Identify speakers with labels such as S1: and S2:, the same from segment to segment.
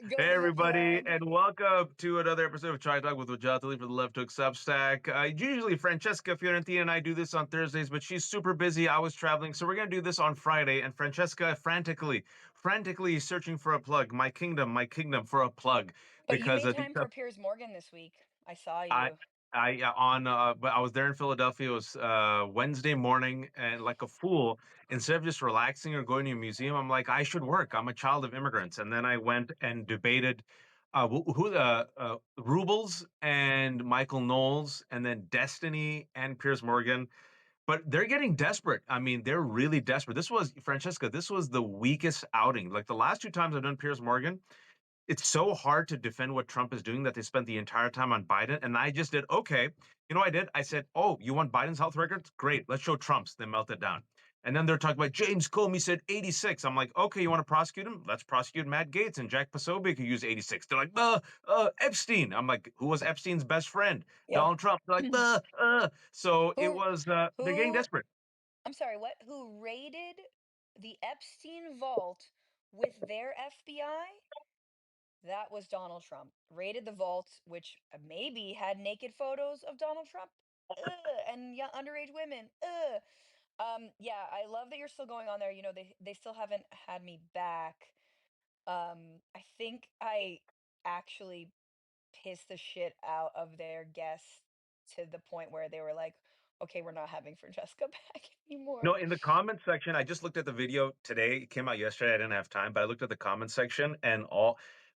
S1: Go
S2: Hey,
S1: to the
S2: everybody,
S1: plug.
S2: and welcome to another episode of Chai Talk with Wajatali for the Left Hook Substack. Usually, Francesca Fiorentina and I do this on Thursdays, but she's super busy. I was traveling, so we're going to do this on Friday. And Francesca frantically searching for a plug. My kingdom for a plug,
S1: But you
S2: because
S1: made
S2: these
S1: time for Piers Morgan this week. I saw
S2: I
S1: you.
S2: but I was there in Philadelphia. It was Wednesday morning, and like a fool, instead of just relaxing or going to a museum, I'm like, I should work. I'm a child of immigrants, and then I went and debated who the Rubles and Michael Knowles, and then Destiny and Piers Morgan. But they're getting desperate. I mean, they're really desperate. This was Francesca. This was the weakest outing. Like the last two times I've done Piers Morgan, it's so hard to defend what Trump is doing that they spent the entire time on Biden. And I just did, okay. You know what I did? I said, oh, you want Biden's health records? Great. Let's show Trump's. Then melt it down. And then they're talking about James Comey said 86. I'm like, okay, you want to prosecute him? Let's prosecute Matt Gates and Jack Posobiec who used 86. They're like, Epstein. I'm like, who was Epstein's best friend?
S1: Yep.
S2: Donald Trump. They're like, So it
S1: Who
S2: was, they're getting
S1: who
S2: desperate.
S1: I'm sorry, what? Who raided the Epstein vault with their FBI? That was Donald Trump. Raided the vault, which maybe had naked photos of Donald Trump. Ugh, and young underage women. Ugh. Yeah, I love that you're still going on there. They still haven't had me back. I think I actually piss the shit out of their guests to the point where they were like, "Okay, we're not having Francesca back
S2: No,
S1: anymore."
S2: in the comment section, I just looked at the video today. It came out yesterday. I didn't have time, but I looked at the comment section and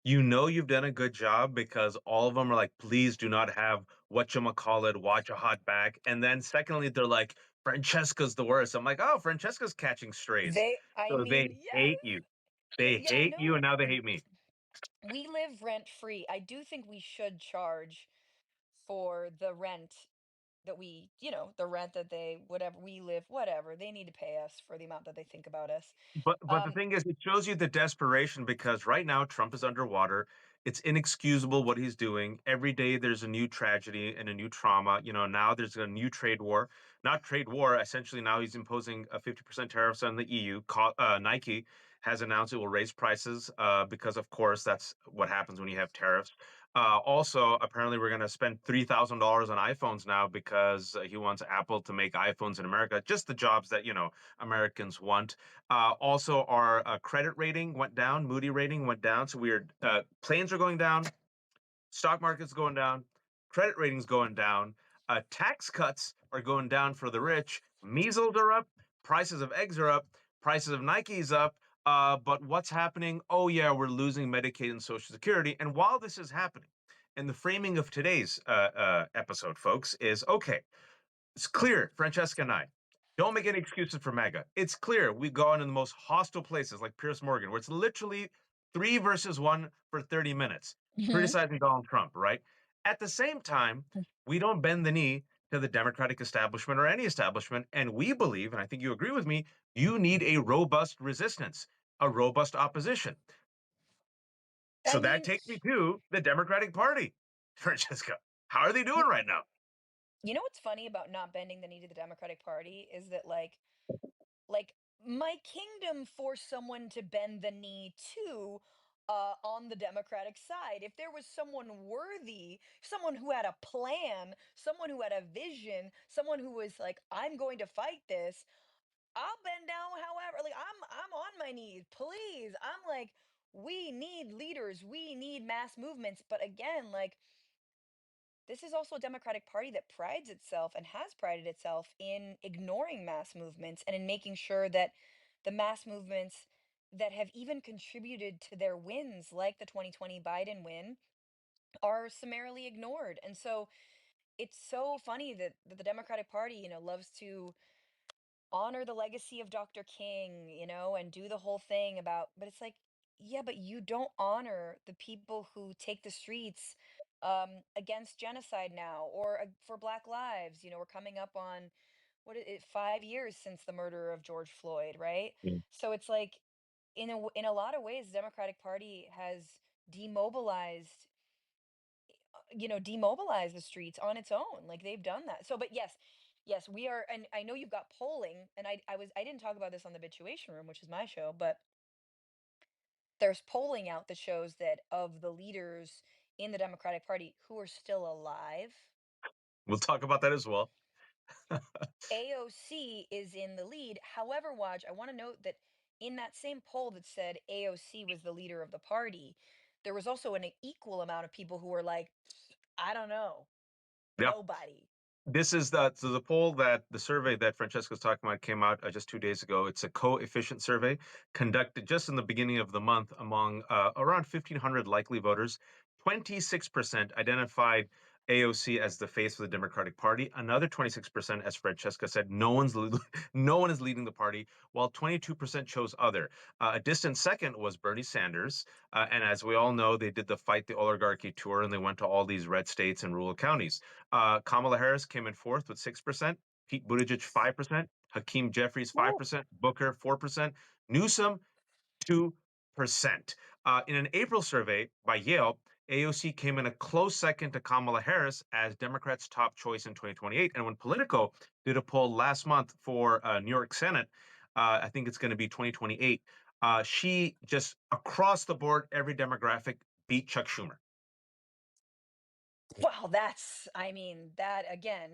S2: you've done a good job because all of them are like, please do not have whatchamacallit, watch a hot back. And then secondly, they're like, Francesca's the worst. I'm like, oh, Francesca's catching strays.
S1: I
S2: So
S1: mean,
S2: they
S1: yeah,
S2: hate you. They
S1: yeah,
S2: hate you and
S1: no.
S2: now they hate me.
S1: We live rent free. I do think we should charge for the rent that the rent that they whatever we live, whatever. They need to pay us for the amount that they think about us.
S2: But the
S1: Um,
S2: thing is, it shows you the desperation because right now Trump is underwater. It's inexcusable what he's doing. Every day there's a new tragedy and a new trauma. Now there's a new trade war. Not trade war. Essentially, now he's imposing a 50% tariffs on the EU. Nike has announced it will raise prices because, of course, that's what happens when you have tariffs. Also, apparently, we're going to spend $3,000 on iPhones now because he wants Apple to make iPhones in America. Just the jobs that Americans want. Also, our credit rating went down, Moody rating went down. So planes are going down, stock market's going down, credit ratings going down, tax cuts are going down for the rich, measles are up, prices of eggs are up, prices of Nike's up. But what's happening? Oh, yeah, we're losing Medicaid and Social Security. And while this is happening, and the framing of today's episode, folks, is okay. It's clear, Francesca and I, don't make any excuses for MAGA. It's clear we've gone in the most hostile places like Piers Morgan, where it's literally three versus one for 30 minutes,
S1: mhm.
S2: criticizing Donald Trump, right? At the same time, we don't bend the knee to the Democratic establishment or any establishment. And we believe, and I think you agree with me, you need a robust resistance, a robust opposition.
S1: I
S2: So that
S1: mean,
S2: takes me to the Democratic Party. Francesca, how are they doing
S1: you,
S2: right now?
S1: you know what's funny about not bending the knee to the Democratic Party is that like my kingdom for someone to bend the knee to on the Democratic side. If there was someone worthy, someone who had a plan, someone who had a vision, someone who was like, I'm going to fight this, I'll bend down however. Like I'm on my knees, please. I'm like, we need leaders, we need mass movements. But again, like this is also a Democratic Party that prides itself and has prided itself in ignoring mass movements and in making sure that the mass movements that have even contributed to their wins, like the 2020 Biden win, are summarily ignored. And so it's so funny that the Democratic Party, loves to honor the legacy of Dr. King, and do the whole thing about, but it's like, yeah, but you don't honor the people who take the streets against genocide now or for Black lives. We're coming up on 5 years since the murder of George Floyd, right?
S2: Mm.
S1: So it's like, in a lot of ways, the Democratic Party has demobilized demobilize the streets on its own. Like they've done that. So, but yes, yes, we are. And I know you've got polling, and I didn't talk about this on the Bituation Room, which is my show, but there's polling out that shows that of the leaders in the Democratic Party who are still alive,
S2: We'll talk about that as well.
S1: AOC is in the lead. However, Waj, I want to note that in that same poll that said AOC was the leader of the party, there was also an equal amount of people who were like, I don't know,
S2: Yeah.
S1: nobody.
S2: This is the poll that the survey that Francesca's talking about came out just 2 days ago. It's a coefficient survey conducted just in the beginning of the month among around 1,500 likely voters. 26% identified AOC as the face of the Democratic Party. Another 26%, as Francesca said, no one is leading the party, while 22% chose other. A distant second was Bernie Sanders, and as we all know, they did the Fight the Oligarchy tour, and they went to all these red states and rural counties. Kamala Harris came in fourth with 6%, Pete Buttigieg 5%, Hakeem Jeffries
S1: Woo.
S2: 5%, Booker 4%, Newsom 2%. In an April survey by Yale, AOC came in a close second to Kamala Harris as Democrats' top choice in 2028. And when Politico did a poll last month for New York Senate, I think it's going to be 2028, she just across the board, every demographic beat Chuck Schumer.
S1: Well, that's, I mean, that again,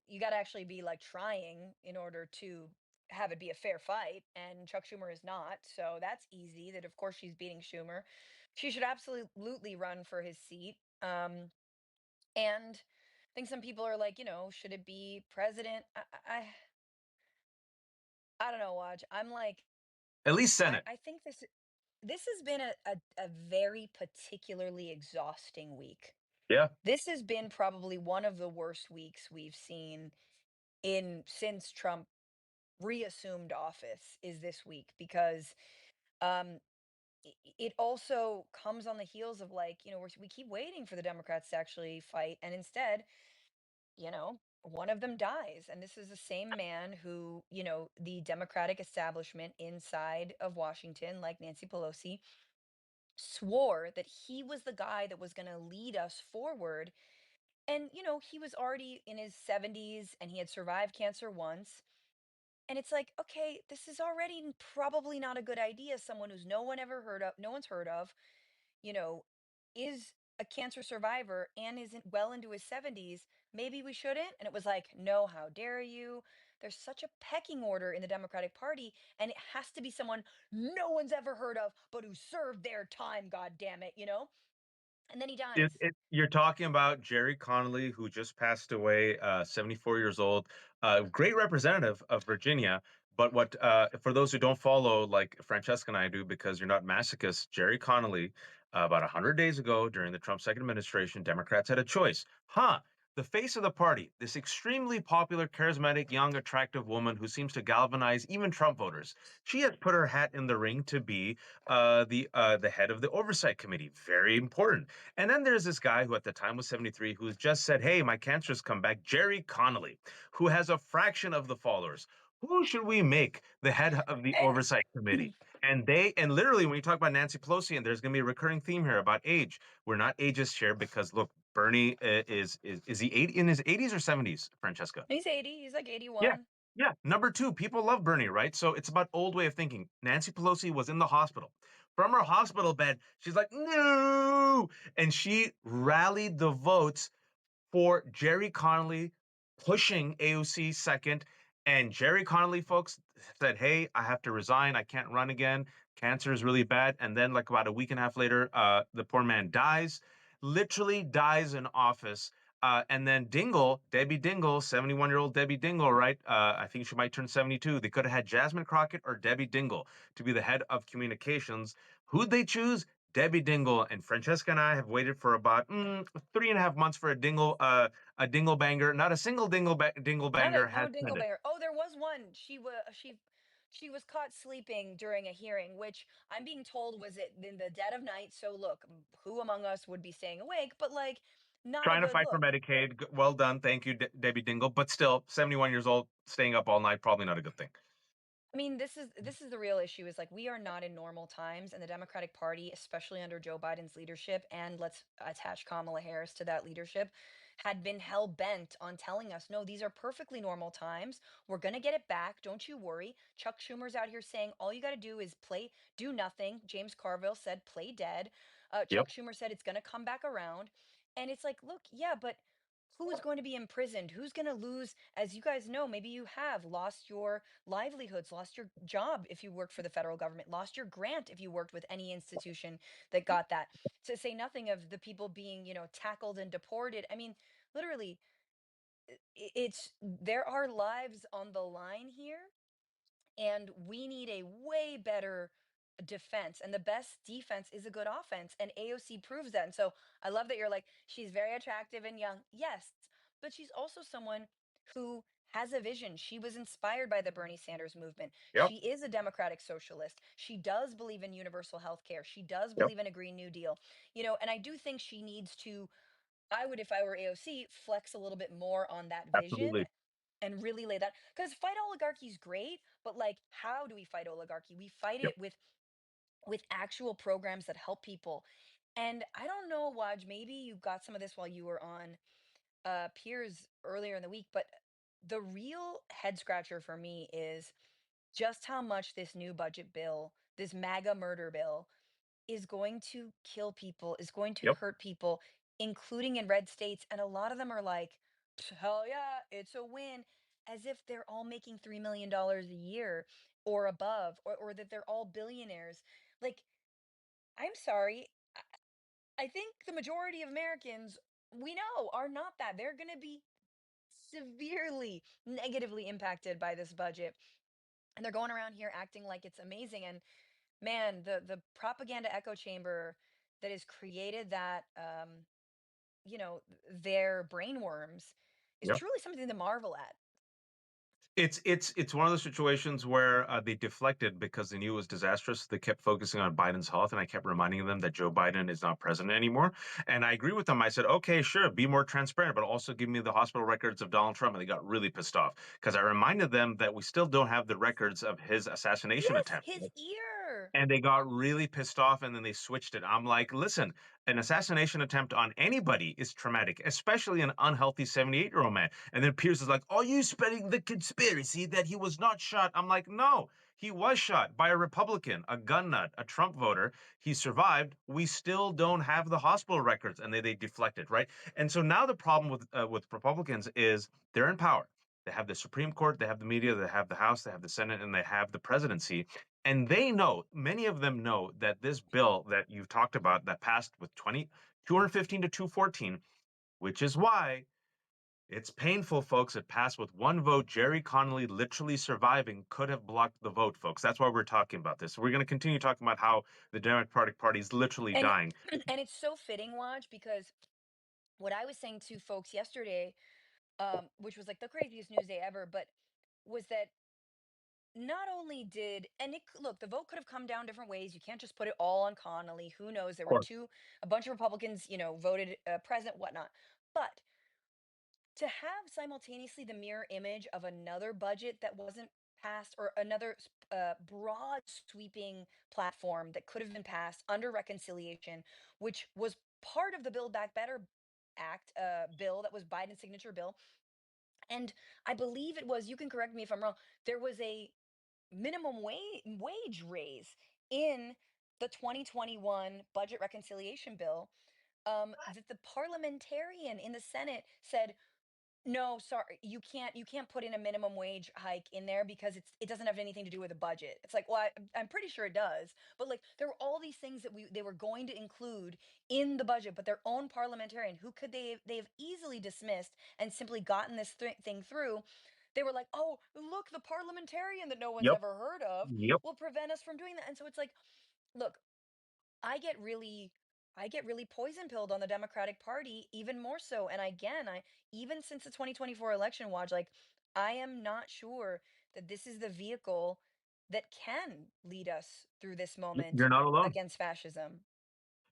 S1: you got to actually be like trying in order to have it be a fair fight. And Chuck Schumer is not. So that's easy that, of course, she's beating Schumer. She should absolutely run for his seat. And I think some people are like, should it be president? I don't know, Watch. I'm like,
S2: At least Senate.
S1: I think this has been a very particularly exhausting week.
S2: Yeah.
S1: This has been probably one of the worst weeks we've seen in since Trump reassumed office is this week because um it also comes on the heels of like, we keep waiting for the Democrats to actually fight, and instead, one of them dies. And this is the same man who, the Democratic establishment inside of Washington, like Nancy Pelosi, swore that he was the guy that was going to lead us forward. And, he was already in his 70s and he had survived cancer once. And it's like, okay, this is already probably not a good idea. Someone who's no one's heard of, you know, is a cancer survivor and isn't well into his 70s. Maybe we shouldn't. And it was like, no, how dare you? There's such a pecking order in the Democratic Party, and it has to be someone no one's ever heard of, but who served their time, god damn it. And then he dies.
S2: You're talking about Jerry Connolly, who just passed away, 74 years old, great representative of Virginia. But for those who don't follow, like Francesca and I do, because you're not masochists, Jerry Connolly, about 100 days ago during the Trump second administration, Democrats had a choice. The face of the party, this extremely popular, charismatic, young, attractive woman who seems to galvanize even Trump voters. She has put her hat in the ring to be the head of the oversight committee. Very important. And then there's this guy who at the time was 73 who just said, hey, my cancer's come back, Jerry Connolly, who has a fraction of the followers. Who should we make the head of the
S1: And
S2: oversight committee? And literally, when you talk about Nancy Pelosi, and there's going to be a recurring theme here about age, we're not ageist here because look, Bernie is he in his 80s or 70s, Francesca?
S1: he's 80, he's like
S2: Yeah.
S1: 81.
S2: Yeah. Number two, people love Bernie, right? So it's about old way of thinking. Nancy Pelosi was in the hospital. From her hospital bed, she's like, no. And she rallied the votes for Jerry Connolly pushing AOC second. And Jerry Connolly, folks, said, hey, I have to resign. I can't run again. Cancer is really bad. And then, like about a week and a half later, the poor man dies, literally dies in office. And then Debbie Dingle, 71-year-old Debbie Dingle, right? I think she might turn 72. They could have had Jasmine Crockett or Debbie Dingle to be the head of communications. Who'd they choose? Debbie Dingle. And Francesca and I have waited for about 3.5 months for a dingle banger. Not a single dingle
S1: Not
S2: banger
S1: a
S2: has
S1: no
S2: trended.
S1: dingleberry. Oh, there was one. She was caught sleeping during a hearing, which I'm being told was it in the dead of night. So look, who among us would be staying awake? But like, not a
S2: Trying to
S1: good
S2: fight for
S1: look.
S2: Medicaid. Well done. Thank you, Debbie Dingle. But still, 71 years old, staying up all night, probably not a good thing.
S1: I mean, this is the real issue is like we are not in normal times, and the Democratic Party, especially under Joe Biden's leadership, and let's attach Kamala Harris to that leadership. had been hell bent on telling us, no, these are perfectly normal times. We're going to get it back. Don't you worry. Chuck Schumer's out here saying all you got to do is do nothing. James Carville said, play dead.
S2: Yep.
S1: Chuck Schumer said it's going to come back around. And it's like, look, yeah, but who's going to be imprisoned? Who's going to lose? As you guys know, maybe you have lost your livelihoods, lost your job if you worked for the federal government, lost your grant if you worked with any institution that got that. To say nothing of the people being, tackled and deported. I mean, literally, it's there are lives on the line here, and we need a way better defense. And the best defense is a good offense. And AOC proves that. And so I love that you're like, she's very attractive and young. Yes, but she's also someone who has a vision. She was inspired by the Bernie Sanders movement.
S2: Yep.
S1: She is a democratic socialist. She does believe in universal health care. She does
S2: Yep.
S1: believe in a Green New Deal. And I do think she needs to, I would, if I were AOC, flex a little bit more on that vision
S2: Absolutely.
S1: and really lay that, because fight oligarchy is great, but like, how do we fight oligarchy? We fight
S2: Yep.
S1: it with actual programs that help people. And I don't know, Waj, maybe you got some of this while you were on Piers earlier in the week, but the real head scratcher for me is just how much this new budget bill, this MAGA murder bill, is going to kill people, is going to
S2: Yep.
S1: hurt people, including in red states. And a lot of them are like, hell yeah, it's a win, as if they're all making $3 million a year or above, or that they're all billionaires. Like, I'm sorry. I think the majority of Americans we know are not that. They're going to be severely negatively impacted by this budget. And they're going around here acting like it's amazing. And man, the propaganda echo chamber that has created that, their brainworms is
S2: Yep.
S1: truly something to marvel at.
S2: It's one of those situations where they deflected because they knew it was disastrous. They kept focusing on Biden's health, and I kept reminding them that Joe Biden is not president anymore. And I agree with them. I said, okay, sure, be more transparent, but also give me the hospital records of Donald Trump. And they got really pissed off because I reminded them that we still don't have the records of his assassination
S1: Yes,
S2: attempt.
S1: his ear.
S2: And they got really pissed off and then they switched it. I'm like, listen, an assassination attempt on anybody is traumatic, especially an unhealthy 78-year-old man. And then Pierce is like, are you spreading the conspiracy that he was not shot? I'm like, no, he was shot by a Republican, a gun nut, a Trump voter. He survived. We still don't have the hospital records. And they deflected, right? And so now the problem with Republicans is they're in power. They have the Supreme Court, they have the media, they have the House, they have the Senate, and they have the presidency. And they know, many of them know that this bill that you've talked about that passed with 215 to 214, which is why it's painful, folks. It passed with one vote. Jerry Connolly literally surviving could have blocked the vote, folks. That's why we're talking about this. We're going to continue talking about how the Democratic Party is literally
S1: And
S2: dying.
S1: and it's so fitting, Watch, because what I was saying to folks yesterday, which was like the craziest news day ever, but was that not only did, and look, the vote could have come down different ways. You can't just put it all on Connolly. Who knows? There
S2: Of
S1: were
S2: course.
S1: a bunch of Republicans, voted president, whatnot. But to have simultaneously the mirror image of another budget that wasn't passed, or another broad sweeping platform that could have been passed under reconciliation, which was part of the Build Back Better Act bill that was Biden's signature bill. And I believe it was, you can correct me if I'm wrong, there was a minimum wage raise in the 2021 budget reconciliation bill, that the parliamentarian in the Senate said, no, sorry, you can't put in a minimum wage hike in there because it doesn't have anything to do with the budget. It's like, well, I'm pretty sure it does, but like there were all these things that they were going to include in the budget, but their own parliamentarian, who could they have easily dismissed and simply gotten this thing through. They were like, oh, look, the parliamentarian that no one's
S2: Yep.
S1: ever heard of
S2: Yep.
S1: will prevent us from doing that. And so it's like, look, I get really I get really poison pilled on the Democratic Party even more so. And again, I even since the 2024 election, Watch, like, I am not sure that this is the vehicle that can lead us through this moment
S2: You're not alone.
S1: against fascism.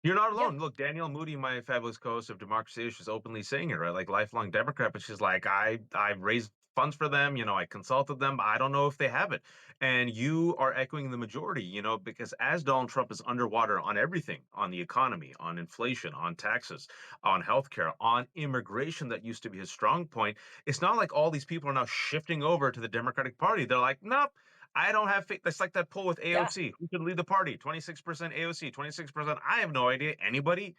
S2: You're not
S1: Yeah.
S2: alone. Look, Danielle Moody, my fabulous co-host of Democracy, she's openly saying it, right? Like lifelong Democrat, but she's like, I raised funds for them. I consulted them. I don't know if they have it. And you are echoing the majority, because as Donald Trump is underwater on everything, on the economy, on inflation, on taxes, on healthcare, on immigration, that used to be his strong point, it's not like all these people are now shifting over to the Democratic Party. They're like, nope. I don't have faith. That's like that poll with
S1: Yeah.
S2: AOC. Who should lead the party? 26% AOC, 26%. I have no idea. Anybody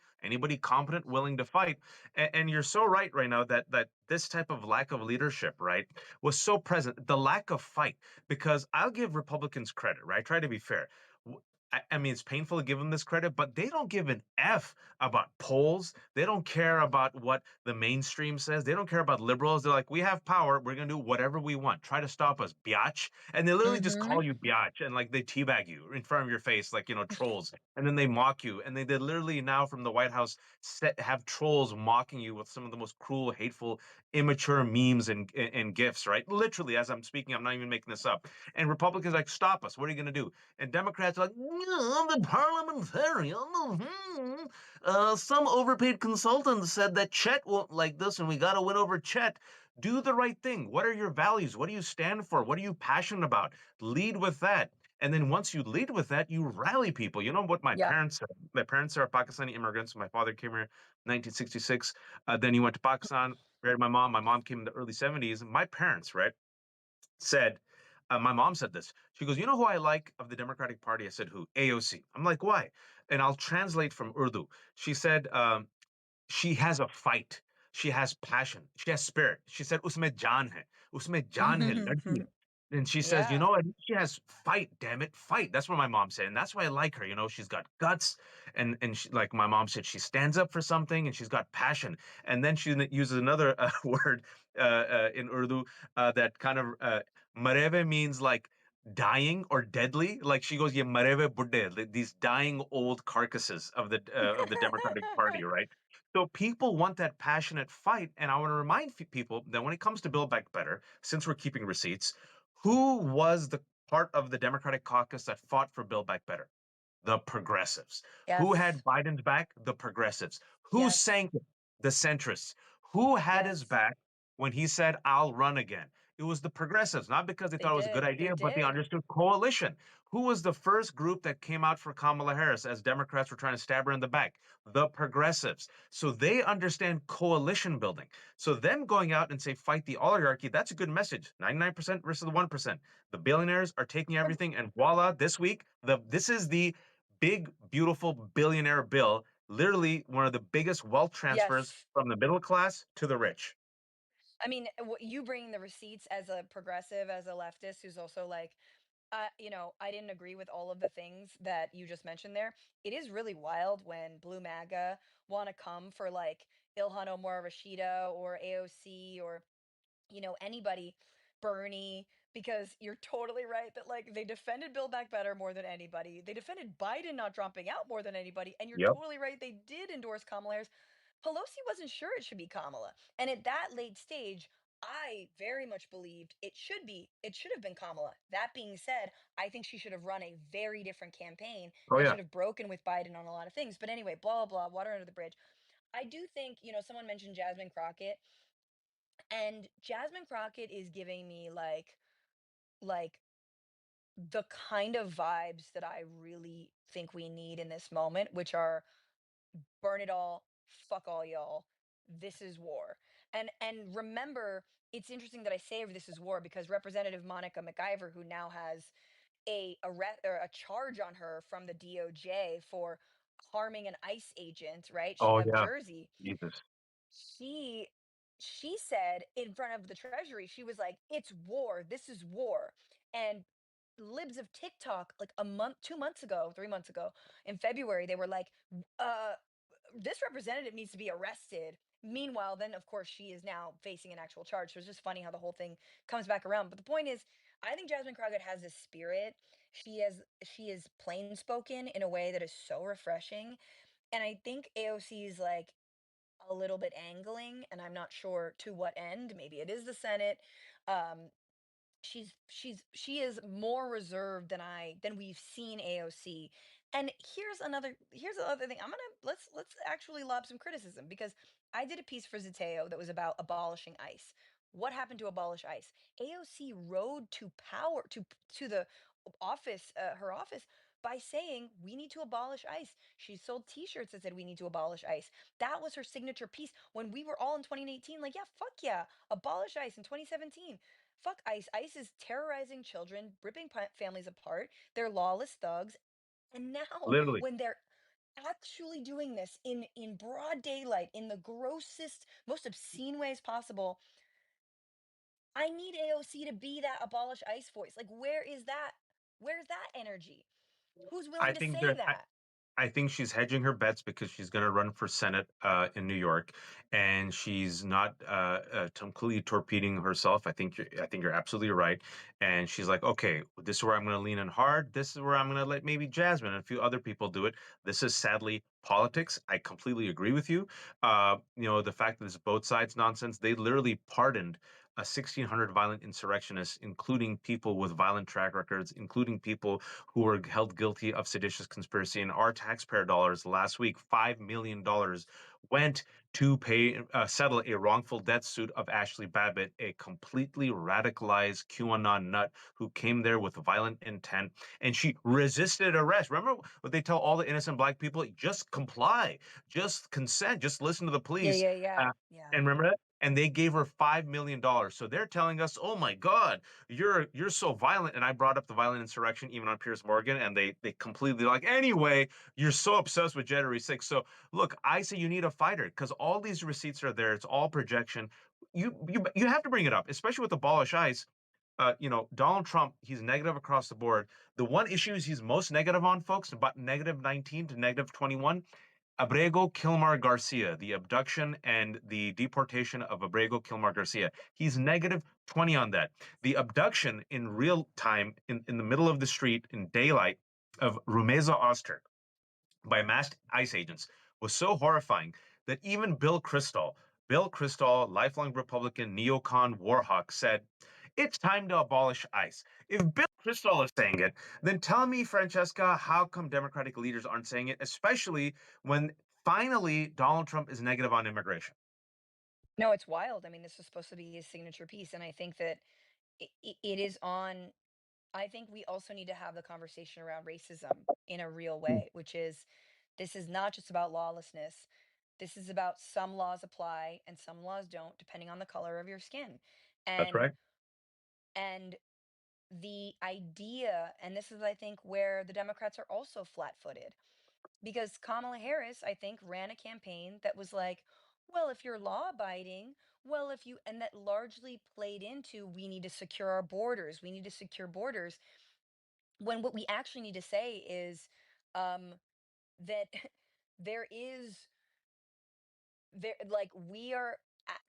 S2: competent, willing to fight. And you're so right now that this type of lack of leadership, right, was so present. The lack of fight, because I'll give Republicans credit, right? Try to be fair. I mean, it's painful to give them this credit, but they don't give an F about polls. They don't care about what the mainstream says. They don't care about liberals. They're like, we have power. We're going to do whatever we want. Try to stop us, biatch. And they literally just
S1: Mm-hmm.
S2: call you biatch and like they teabag you in front of your face, like, trolls. And then they mock you. And they literally now from the White House have trolls mocking you with some of the most cruel, hateful, immature memes and gifs, right? Literally, as I'm speaking, I'm not even making this up. And Republicans are like, stop us. What are you going to do? And Democrats are like, "Yeah, the parliamentarian. Some overpaid consultant said that Chet won't like this, and we got to win over Chet. Do the right thing. What are your values? What do you stand for? What are you passionate about? Lead with that. And then once you lead with that, you rally people. You know what my
S1: Yeah.
S2: parents said? My parents are Pakistani immigrants. My father came here in 1966. Then he went to Pakistan, married my mom. My mom came in the early 70s. My parents, right, said, my mom said this. She goes, "You know who I like of the Democratic Party?" I said, "Who?" AOC. I'm like, "Why?" And I'll translate from Urdu. She said, she has a fight. She has passion. She has spirit. She said, "Usme jaan hai. Usme jaan hai. Ladki hai." And she says,
S1: Yeah.
S2: she has fight, damn it, fight. That's what my mom said. And that's why I like her. She's got guts. And she, like my mom said, she stands up for something and she's got passion. And then she uses another word in Urdu that kind of, mareve means like dying or deadly. Like she goes, "Ye mareve budde," like these dying old carcasses of the Democratic Party, right? So people want that passionate fight, and I want to remind people that when it comes to Build Back Better, since we're keeping receipts, who was the part of the Democratic caucus that fought for Build Back Better? The progressives. Who had
S1: Yes.
S2: Biden's back? The progressives. Who
S1: Yes.
S2: sank it? The centrists. Who had his
S1: Yes.
S2: back when he said, "I'll run again"? It was the progressives, not because they
S1: They
S2: thought it was a good
S1: did. They
S2: idea, but they
S1: did.
S2: understood coalition. Who was the first group that came out for Kamala Harris as Democrats were trying to stab her in the back? The progressives. So they understand coalition building. So them going out and say, fight the oligarchy, that's a good message. 99% versus the 1%. The billionaires are taking everything, and voila, this week, this is the big, beautiful billionaire bill, literally one of the biggest wealth transfers
S1: Yes.
S2: from the middle class to the rich.
S1: I mean, you bringing the receipts as a progressive, as a leftist who's also like, I didn't agree with all of the things that you just mentioned there. It is really wild when Blue MAGA want to come for like Ilhan Omar Rashida or AOC or anybody, Bernie, because you're totally right that like they defended Build Back Better more than anybody. They defended Biden not dropping out more than anybody. And you're
S2: Yep.
S1: totally right. They did endorse Kamala Harris. Pelosi wasn't sure it should be Kamala. And at that late stage, I very much believed it should have been Kamala. That being said, I think she should have run a very different campaign
S2: Oh
S1: and
S2: yeah.
S1: should have broken with Biden on a lot of things. But anyway, blah, blah, blah, water under the bridge. I do think, someone mentioned Jasmine Crockett, and Jasmine Crockett is giving me like the kind of vibes that I really think we need in this moment, which are burn it all, fuck all y'all. This is war. And remember, it's interesting that I say this is war because Representative Monica McIver, who now has or a charge on her from the DOJ for harming an ICE agent, right?
S2: Oh
S1: Of
S2: yeah.
S1: Jersey,
S2: Jesus.
S1: she she said in front of the treasury, she was like, it's war, this is war. And libs of TikTok, like a month, 2 months ago, 3 months ago, in February, they were like, uh this representative needs to be arrested. Meanwhile, then of course she is now facing an actual charge. So it's just funny how the whole thing comes back around. But the point is, I think Jasmine Crockett has this spirit. She is plain spoken in a way that is so refreshing. And I think AOC is like a little bit angling, and I'm not sure to what end. Maybe it is the Senate. Um, she is more reserved than we've seen AOC. And here's the other thing. Let's actually lob some criticism because I did a piece for Zateo that was about abolishing ICE. What happened to abolish ICE? AOC rode to power to the office, her office, by saying we need to abolish ICE. She sold T-shirts that said we need to abolish ICE. That was her signature piece when we were all in 2018. Like, yeah, fuck yeah, abolish ICE in 2017. Fuck ICE. ICE is terrorizing children, ripping families apart. They're lawless thugs. And now,
S2: Literally.
S1: when they're actually doing this in broad daylight, in the grossest, most obscene ways possible, I need AOC to be that abolish ICE voice. Like, where is that? Where's that energy? Who's
S2: I
S1: willing to
S2: think
S1: say
S2: there.
S1: that?
S2: I think she's hedging her bets because she's going to run for Senate in New York, and she's not completely torpedoing herself. I think you're absolutely right. And she's like, okay, this is where I'm going to lean in hard. This is where I'm going to let maybe Jasmine and a few other people do it. This is sadly politics. I completely agree with you. The fact that it's both sides nonsense. They literally pardoned 1,600 violent insurrectionists, including people with violent track records, including people who were held guilty of seditious conspiracy. And our taxpayer dollars last week, $5 million went to pay settle a wrongful death suit of Ashley Babbitt, a completely radicalized QAnon nut who came there with violent intent, and she resisted arrest. Remember what they tell all the innocent black people? Just comply, just consent, just listen to the
S1: Yeah,
S2: police.
S1: yeah, yeah,
S2: Uh,
S1: yeah.
S2: and remember that? And they gave her $5 million. So they're telling us, "Oh my God, you're so violent." And I brought up the violent insurrection even on Piers Morgan, and they completely like, anyway, you're so obsessed with January 6th. So look, I say you need a fighter because all these receipts are there. It's all projection. You have to bring it up, especially with Abolish ICE. Donald Trump, he's negative across the board. The one issue is he's most negative on, folks, about -19 to -21. Abrego Kilmar Garcia, the abduction and the deportation of Abrego Kilmar Garcia. He's -20 on that. The abduction in real time, in the middle of the street, in daylight, of Rumeza Oster by masked ICE agents was so horrifying that even Bill Kristol, lifelong Republican neocon warhawk, said, "It's time to abolish ICE." If Bill Kristol is saying it, then tell me, Francesca, how come Democratic leaders aren't saying it, especially when finally Donald Trump is negative on immigration?
S1: No, it's wild. I mean, this is supposed to be his signature piece, and I think that it is on. I think we also need to have the conversation around racism in a real
S2: Hmm.
S1: way, which is this is not just about lawlessness. This is about some laws apply and some laws don't, depending on the color of your skin.
S2: That's
S1: And
S2: right.
S1: and the idea, and this is, I think, where the Democrats are also flat-footed, because Kamala Harris, I think, ran a campaign that was like, well, if you're law abiding, well, if you, and that largely played into we need to secure our borders, we need to secure borders, when what we actually need to say is um, that there is there like we are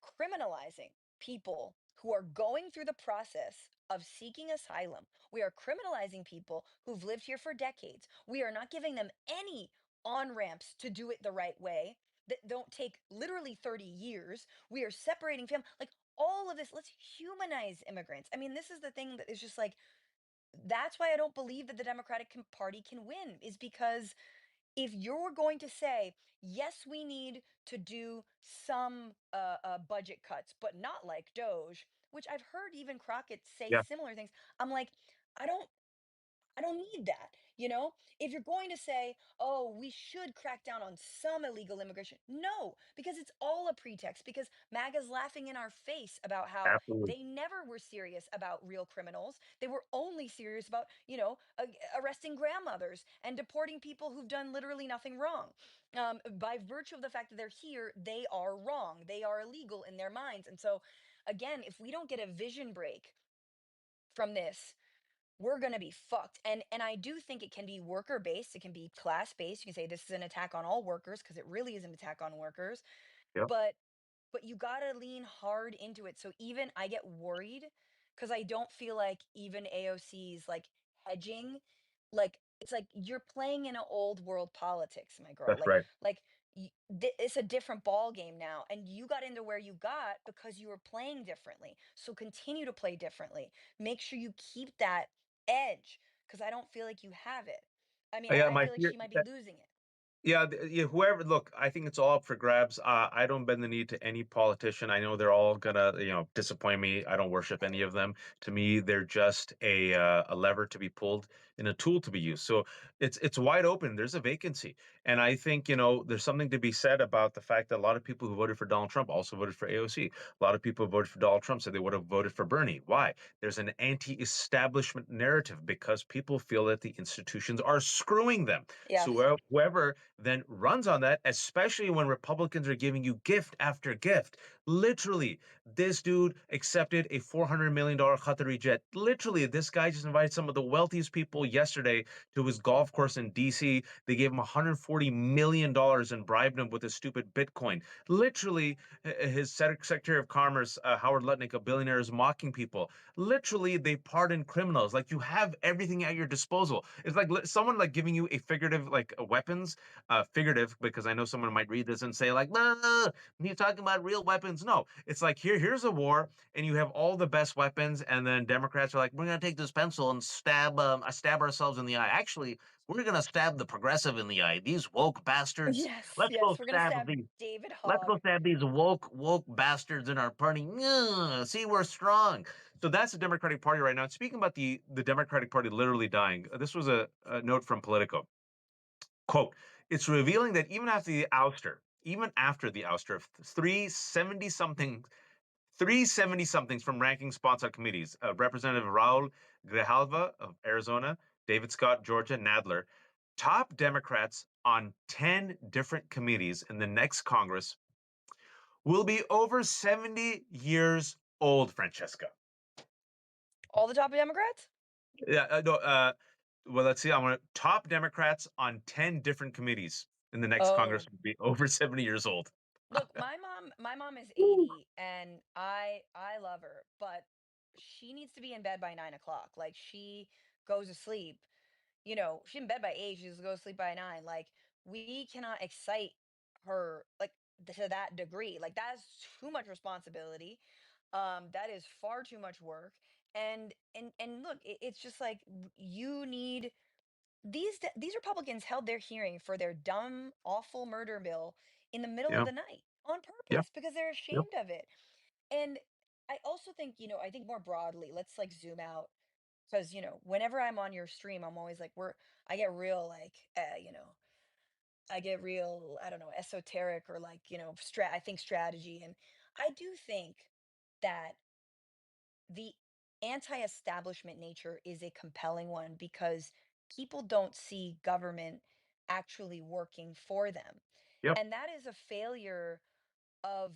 S1: criminalizing people who are going through the process of seeking asylum. We are criminalizing people who've lived here for decades. We are not giving them any on ramps to do it the right way that don't take literally 30 years. We are separating family, like all of this. Let's humanize immigrants. I mean, this is the thing that is just like, that's why I don't believe that the Party can win, is because if you're going to say, yes, we need to do some budget cuts, but not like Doge, which I've heard even Crockett say
S2: Yeah.
S1: similar things. I'm like, I don't I don't need that. If you're going to say, oh, we should crack down on some illegal immigration, no, because it's all a pretext. Because MAGA's laughing in our face about how
S2: Absolutely.
S1: they never were serious about real criminals. They were only serious about, arresting grandmothers and deporting people who've done literally nothing wrong. By virtue of the fact that they're here, they are wrong. They are illegal in their minds. And so, again, if we don't get a vision break from this, we're going to be fucked. And I do think it can be worker based, it can be class based. You can say this is an attack on all workers, because it really is an attack on workers.
S2: Yeah.
S1: But you got to lean hard into it. So even I get worried because I don't feel like even AOC's like hedging, like it's like you're playing in an old world politics, my girl.
S2: That's right.
S1: Like it's a different ball game now, and you got into where you got because you were playing differently. So continue to play differently. Make sure you keep that edge, because I don't feel like you have it. I mean,
S2: Yeah,
S1: I
S2: my
S1: feel like
S2: fear.
S1: she might be losing it.
S2: Yeah, yeah, whoever, look, I think it's all up for grabs. I don't bend the knee to any politician. I know they're all gonna, disappoint me. I don't worship any of them. To me, they're just a lever to be pulled and a tool to be used. So it's wide open. There's a vacancy, and I think there's something to be said about the fact that a lot of people who voted for Donald Trump also voted for AOC. A lot of people who voted for Donald Trump said they would have voted for Bernie. Why? There's an anti-establishment narrative because people feel that the institutions are screwing them.
S1: Yeah.
S2: So whoever then runs on that, especially when Republicans are giving you gift after gift. Literally, this dude accepted a $400 million Qatari jet. Literally, this guy just invited some of the wealthiest people yesterday to his golf course in DC. They gave him $140 million and bribed him with a stupid Bitcoin. Literally, his Secretary of Commerce, Howard Lutnick, a billionaire, is mocking people. Literally, they pardon criminals. Like, you have everything at your disposal. It's like someone like giving you a figurative, like, weapons, figurative, because I know someone might read this and say like, nah, you're talking about real weapons. No, it's like here's a war, and you have all the best weapons, and then Democrats are like, we're gonna take this pencil and stab ourselves in the eye. Actually, we're gonna stab the progressive in the eye. These woke bastards.
S1: Yes,
S2: Let's go
S1: yes, we're gonna
S2: stab
S1: stab
S2: these.
S1: David
S2: Let's go
S1: Hogg.
S2: stab these woke bastards in our party. See, we're strong. So that's the Democratic Party right now. And speaking about the Democratic Party literally dying, this was a note from Politico. Quote, it's revealing that even after the ouster of 370 somethings from ranking spots on committees, Representative Raul Grijalva of Arizona, David Scott, Georgia, Nadler, top Democrats on 10 different committees in the next Congress will be over 70 years old, Francesca.
S1: All the top Democrats?
S2: Yeah, no, well, let's see. I want top Democrats on 10 different committees in the next Congress
S1: Oh.
S2: will be over 70 years old.
S1: Look, my mom is
S2: Woo.
S1: 80 and I love her, but she needs to be in bed by 9 o'clock. Like she goes to sleep, she's in bed by 8, she just goes to sleep by 9. Like we cannot excite her like to that degree. Like that's too much responsibility. That is far too much work. And look, it's just like you need these Republicans held their hearing for their dumb, awful murder bill in the middle of
S2: Yeah,
S1: the night on
S2: yeah,
S1: purpose because they're
S2: yeah.
S1: ashamed of it. And I also think, I think more broadly, let's like zoom out because, whenever I'm on your stream, I'm always like, I get real like, I get real, I don't know, esoteric or like, I think strategy. And I do think that the anti-establishment nature is a compelling one because people don't see government actually working for them.
S2: Yep.
S1: And that is a failure of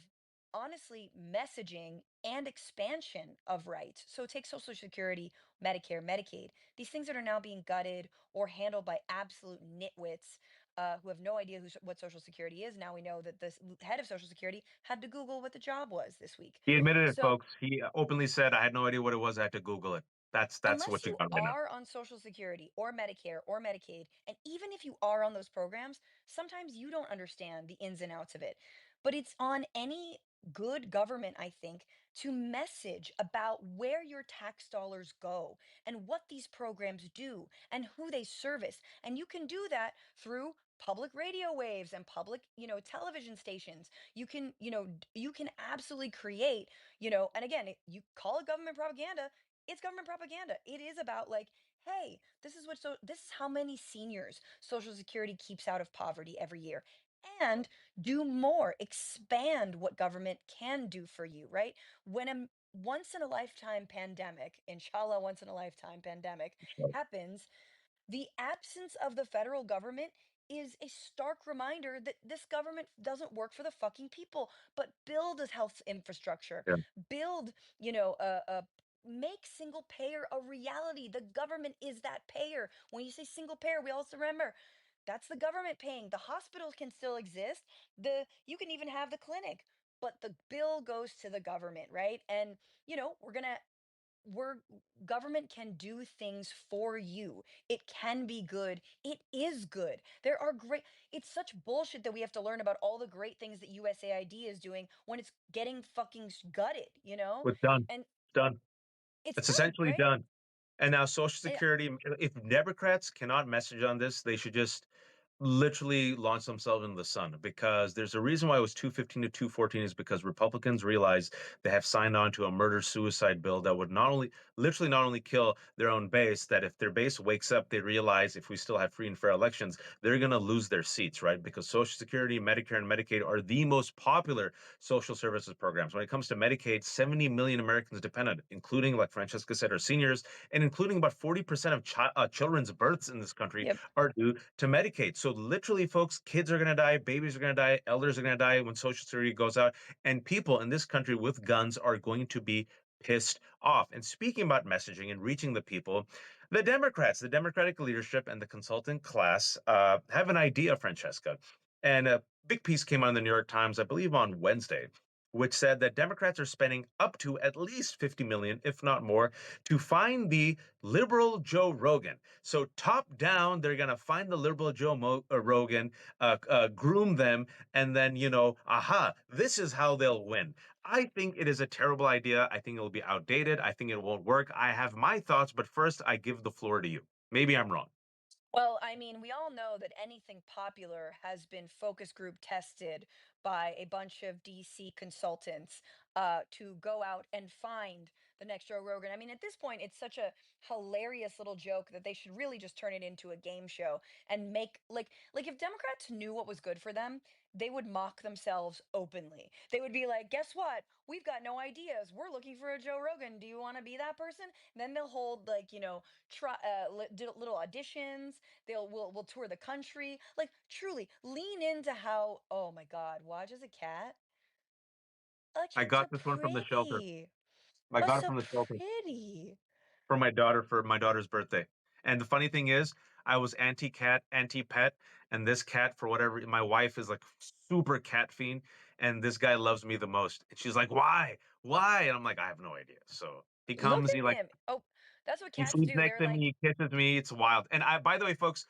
S1: honestly messaging and expansion of rights. So take Social Security, Medicare, Medicaid, these things that are now being gutted or handled by absolute nitwits who have no idea what Social Security is. Now we know that the head of Social Security had to Google what the job was this week.
S2: He admitted it,
S1: So
S2: folks. He openly said, "I had no idea what it was. I had to Google it." That's
S1: unless
S2: what you
S1: you
S2: got right now.
S1: are on Social Security or Medicare or Medicaid, and even if you are on those programs, sometimes you don't understand the ins and outs of it. But it's on any good government, I think, to message about where your tax dollars go and what these programs do and who they service. And you can do that through public radio waves and public, television stations. You can, you can absolutely create, and again, you call it government propaganda, it's government propaganda. It is about like, hey, this is how many seniors Social Security keeps out of poverty every year. And do more, expand what government can do for you, right? When a once in a lifetime pandemic, inshallah, once in a lifetime pandemic happens, the absence of the federal government is a stark reminder that this government doesn't work for the fucking people, but build a health infrastructure,
S2: Yeah.
S1: build, make single payer a reality. The government is that payer. When you say single payer, we also remember that's the government paying. The hospitals can still exist. You can even have the clinic, but the bill goes to the government, right? And we're government can do things for you. It can be good. It is good. There are great It's such bullshit that we have to learn about all the great things that USAID is doing when it's getting fucking gutted,
S2: It's done.
S1: And
S2: It's done.
S1: it's
S2: It's
S1: done,
S2: essentially
S1: right?
S2: done. And now Social
S1: And
S2: Security, if Democrats cannot message on this, they should just literally launched themselves into the sun because there's a reason why it was 215 to 214 is because Republicans realized they have signed on to a murder suicide bill that would not only literally not only kill their own base, that if their base wakes up, they realize if we still have free and fair elections, they're going to lose their seats, right? Because Social Security, Medicare, and Medicaid are the most popular social services programs. When it comes to Medicaid, 70 million Americans depend on it, including, like Francesca said, our seniors, and including about 40% of children's births in this country
S1: Yep.
S2: are due to Medicaid. So literally, folks, kids are going to die, babies are going to die, elders are going to die when Social Security goes out, and people in this country with guns are going to be pissed off. And speaking about messaging and reaching the people, the Democrats, the Democratic leadership, and the consultant class have an idea, Francesca. And a big piece came out in the New York Times, I believe, on Wednesday, which said that Democrats are spending up to at least 50 million, if not more, to find the liberal Joe Rogan. So top down, they're gonna find the liberal Rogan, groom them, and then aha, this is how they'll win. I think it is a terrible idea. I think it'll be outdated. I think it won't work. I have my thoughts, but first, I give the floor to you. Maybe I'm wrong.
S1: Well, I mean, we all know that anything popular has been focus group tested by a bunch of DC consultants to go out and find the next Joe Rogan. I mean, at this point, it's such a hilarious little joke that they should really just turn it into a game show and make like if Democrats knew what was good for them, they would mock themselves openly. They would be like, "Guess what? We've got no ideas. We're looking for a Joe Rogan. Do you want to be that person?" And then they'll hold like try little auditions. We'll tour the country. Like truly lean into how, oh my God, Waj is a cat. Like
S2: I
S1: you're so
S2: got this one from the shelter.
S1: pretty.
S2: I
S1: Oh,
S2: got it
S1: so
S2: from the shelter.
S1: pretty.
S2: For my daughter for my daughter's birthday. And the funny thing is, I was anti-cat, anti-pet, and this cat, for whatever, my wife is like super cat fiend, and this guy loves me the most. And she's like, "Why? Why?" And I'm like, "I have no idea." So he
S1: Look
S2: comes, he
S1: at
S2: like
S1: him. Oh, that's what
S2: he
S1: cats
S2: sleeps
S1: do.
S2: next
S1: They're
S2: to
S1: like,
S2: me, he kisses me. It's wild. And by the way, folks,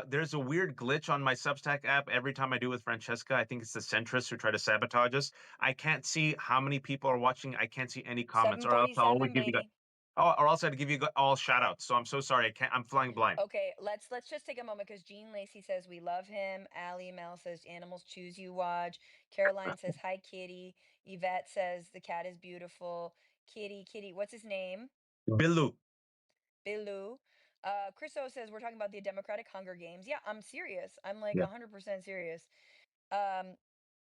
S2: there's a weird glitch on my Substack app every time I do with Francesca. I think it's the centrists who try to sabotage us. I can't see how many people are watching. I can't see any comments, or else I'll always
S1: 737,
S2: give you guys.
S1: baby.
S2: Oh, or else I'd give you all shout outs. So I'm so sorry. I can't. I'm flying blind.
S1: Okay, let's just take a moment because Jean Lacey says we love him. Allie Mel says animals choose you, Waj. Caroline says hi, Kitty. Yvette says the cat is beautiful. Kitty, what's his name?
S2: Bilu.
S1: Bilu. Chris O says we're talking about the Democratic Hunger Games. Yeah, I'm serious. I'm like
S2: Yeah.
S1: 100% serious. Um,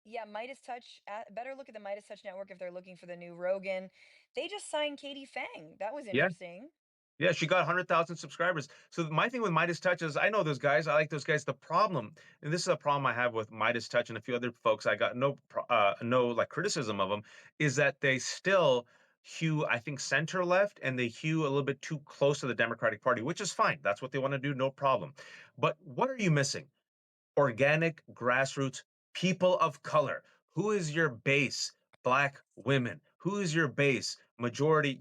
S1: yeah, Midas Touch. Better look at the Midas Touch network if they're looking for the new Rogan. They just signed Katie Fang. That was
S2: Yeah.
S1: interesting.
S2: Yeah. She got 100,000 subscribers. So my thing with Midas Touch is I know those guys. I like those guys. The problem, and this is a problem I have with Midas Touch and a few other folks, I got no like criticism of them, is that they still hew, I think, center left, and they hew a little bit too close to the Democratic Party, which is fine. That's what they want to do. No problem. But what are you missing? Organic, grassroots, people of color. Who is your base? Black women. Who is your base? Majority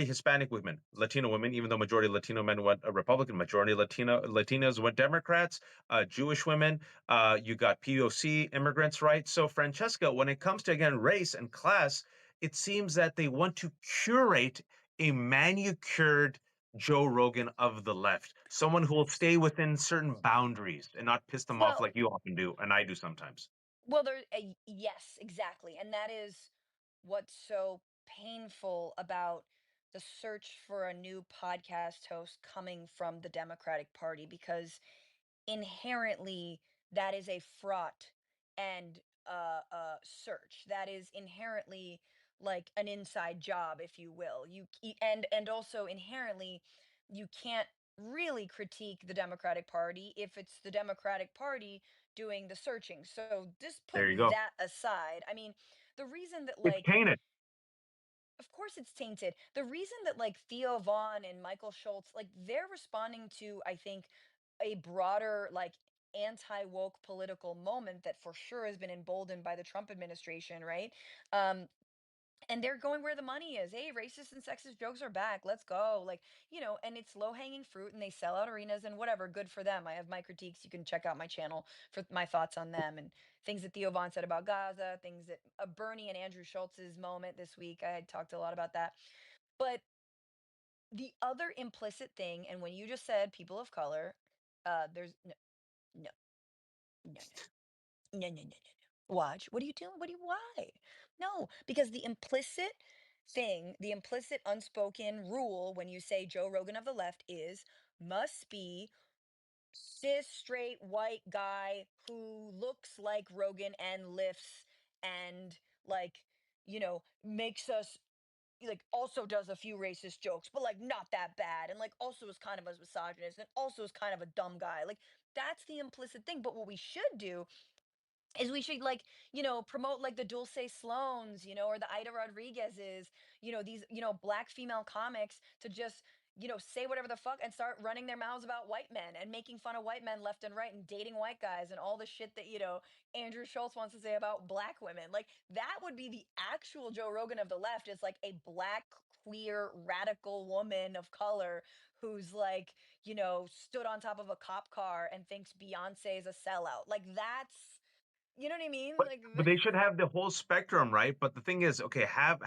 S2: Hispanic women, Latino women, even though majority Latino men went Republican, majority Latinas went Democrats, Jewish women, you got POC immigrants, right? So Francesca, when it comes to again race and class, it seems that they want to curate a manicured Joe Rogan of the left, someone who will stay within certain boundaries and not piss them off
S1: Well,
S2: like you often do, and I do sometimes.
S1: yes, exactly. And that is what's so painful about the search for a new podcast host coming from the Democratic Party because inherently that is a fraught and search that is inherently like an inside job, if you will. And also inherently you can't really critique the Democratic Party if it's the Democratic Party doing the searching. So just put
S2: There you go.
S1: that aside. I mean, the reason that
S2: It's
S1: like
S2: tainted.
S1: of course it's tainted. The reason that like Theo Vaughn and Michael Schultz, like they're responding to, I think, a broader like anti-woke political moment that for sure has been emboldened by the Trump administration, right? Um, and they're going where the money is. Hey, racist and sexist jokes are back. Let's go. Like, and it's low hanging fruit and they sell out arenas and whatever. Good for them. I have my critiques. You can check out my channel for my thoughts on them and things that Theo Vaughn said about Gaza, things that Bernie and Andrew Schultz's moment this week. I had talked a lot about that. But the other implicit thing, and when you just said people of color, there's no. No, no, no, no, no, no, no. Watch. What are you doing? What do you, why? No, because the implicit thing, the implicit unspoken rule when you say Joe Rogan of the left is must be cis straight white guy who looks like Rogan and lifts and like, makes us like also does a few racist jokes, but like not that bad, and like also is kind of a misogynist and also is kind of a dumb guy. Like that's the implicit thing. But what we should do is we should like promote like the Dulce Sloans, or the Ida Rodriguez's, these black female comics to just say whatever the fuck and start running their mouths about white men and making fun of white men left and right and dating white guys and all the shit that Andrew Schultz wants to say about black women. Like that would be the actual Joe Rogan of the left, is like a black queer radical woman of color who's like stood on top of a cop car and thinks Beyonce is a sellout. Like that's, you know what I mean? Like,
S2: But they should have the whole spectrum, right? But the thing is, okay, have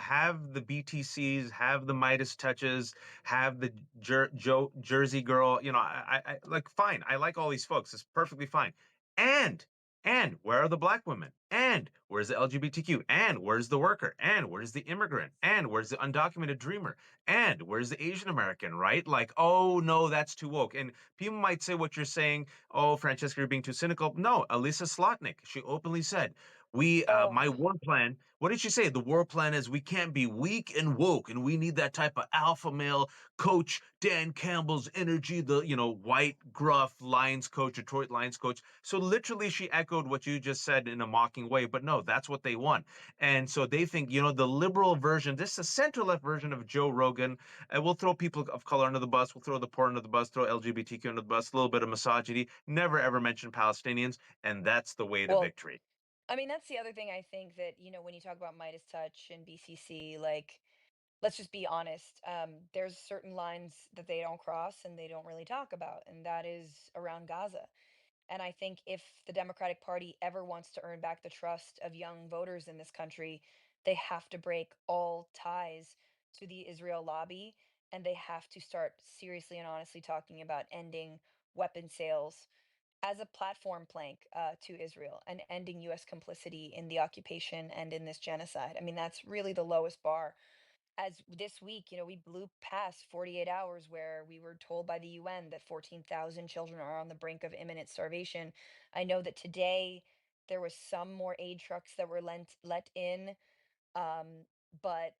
S2: the BTCs, have the Midas touches, have the Jersey girl. I like fine. I like all these folks. It's perfectly fine. And and where are the black women? And where's the LGBTQ? And where's the worker? And where's the immigrant? And where's the undocumented dreamer? And where's the Asian American? Right? Like, oh no, that's too woke. And people might say what you're saying. Oh, Francesca, you're being too cynical. No, Elisa Slotnick, she openly said my
S1: oh,
S2: war plan. What did she say? The war plan is we can't be weak and woke, and we need that type of alpha male coach, Dan Campbell's energy, the white gruff Lions coach, Detroit Lions coach. So literally, she echoed what you just said in a mocking way. But no, that's what they want, and so they think the liberal version, this is a center left version of Joe Rogan, and we'll throw people of color under the bus, we'll throw the poor under the bus, throw LGBTQ under the bus, a little bit of misogyny, never ever mention Palestinians, and that's the way to
S1: well,
S2: victory.
S1: I mean, that's the other thing I think that, when you talk about Midas Touch and BCC, like, let's just be honest. There's certain lines that they don't cross and they don't really talk about, and that is around Gaza. And I think if the Democratic Party ever wants to earn back the trust of young voters in this country, they have to break all ties to the Israel lobby, and they have to start seriously and honestly talking about ending weapon sales as a platform plank to Israel and ending US complicity in the occupation and in this genocide. I mean, that's really the lowest bar. As this week, we blew past 48 hours where we were told by the UN that 14,000 children are on the brink of imminent starvation. I know that today there was some more aid trucks that were let in, um, but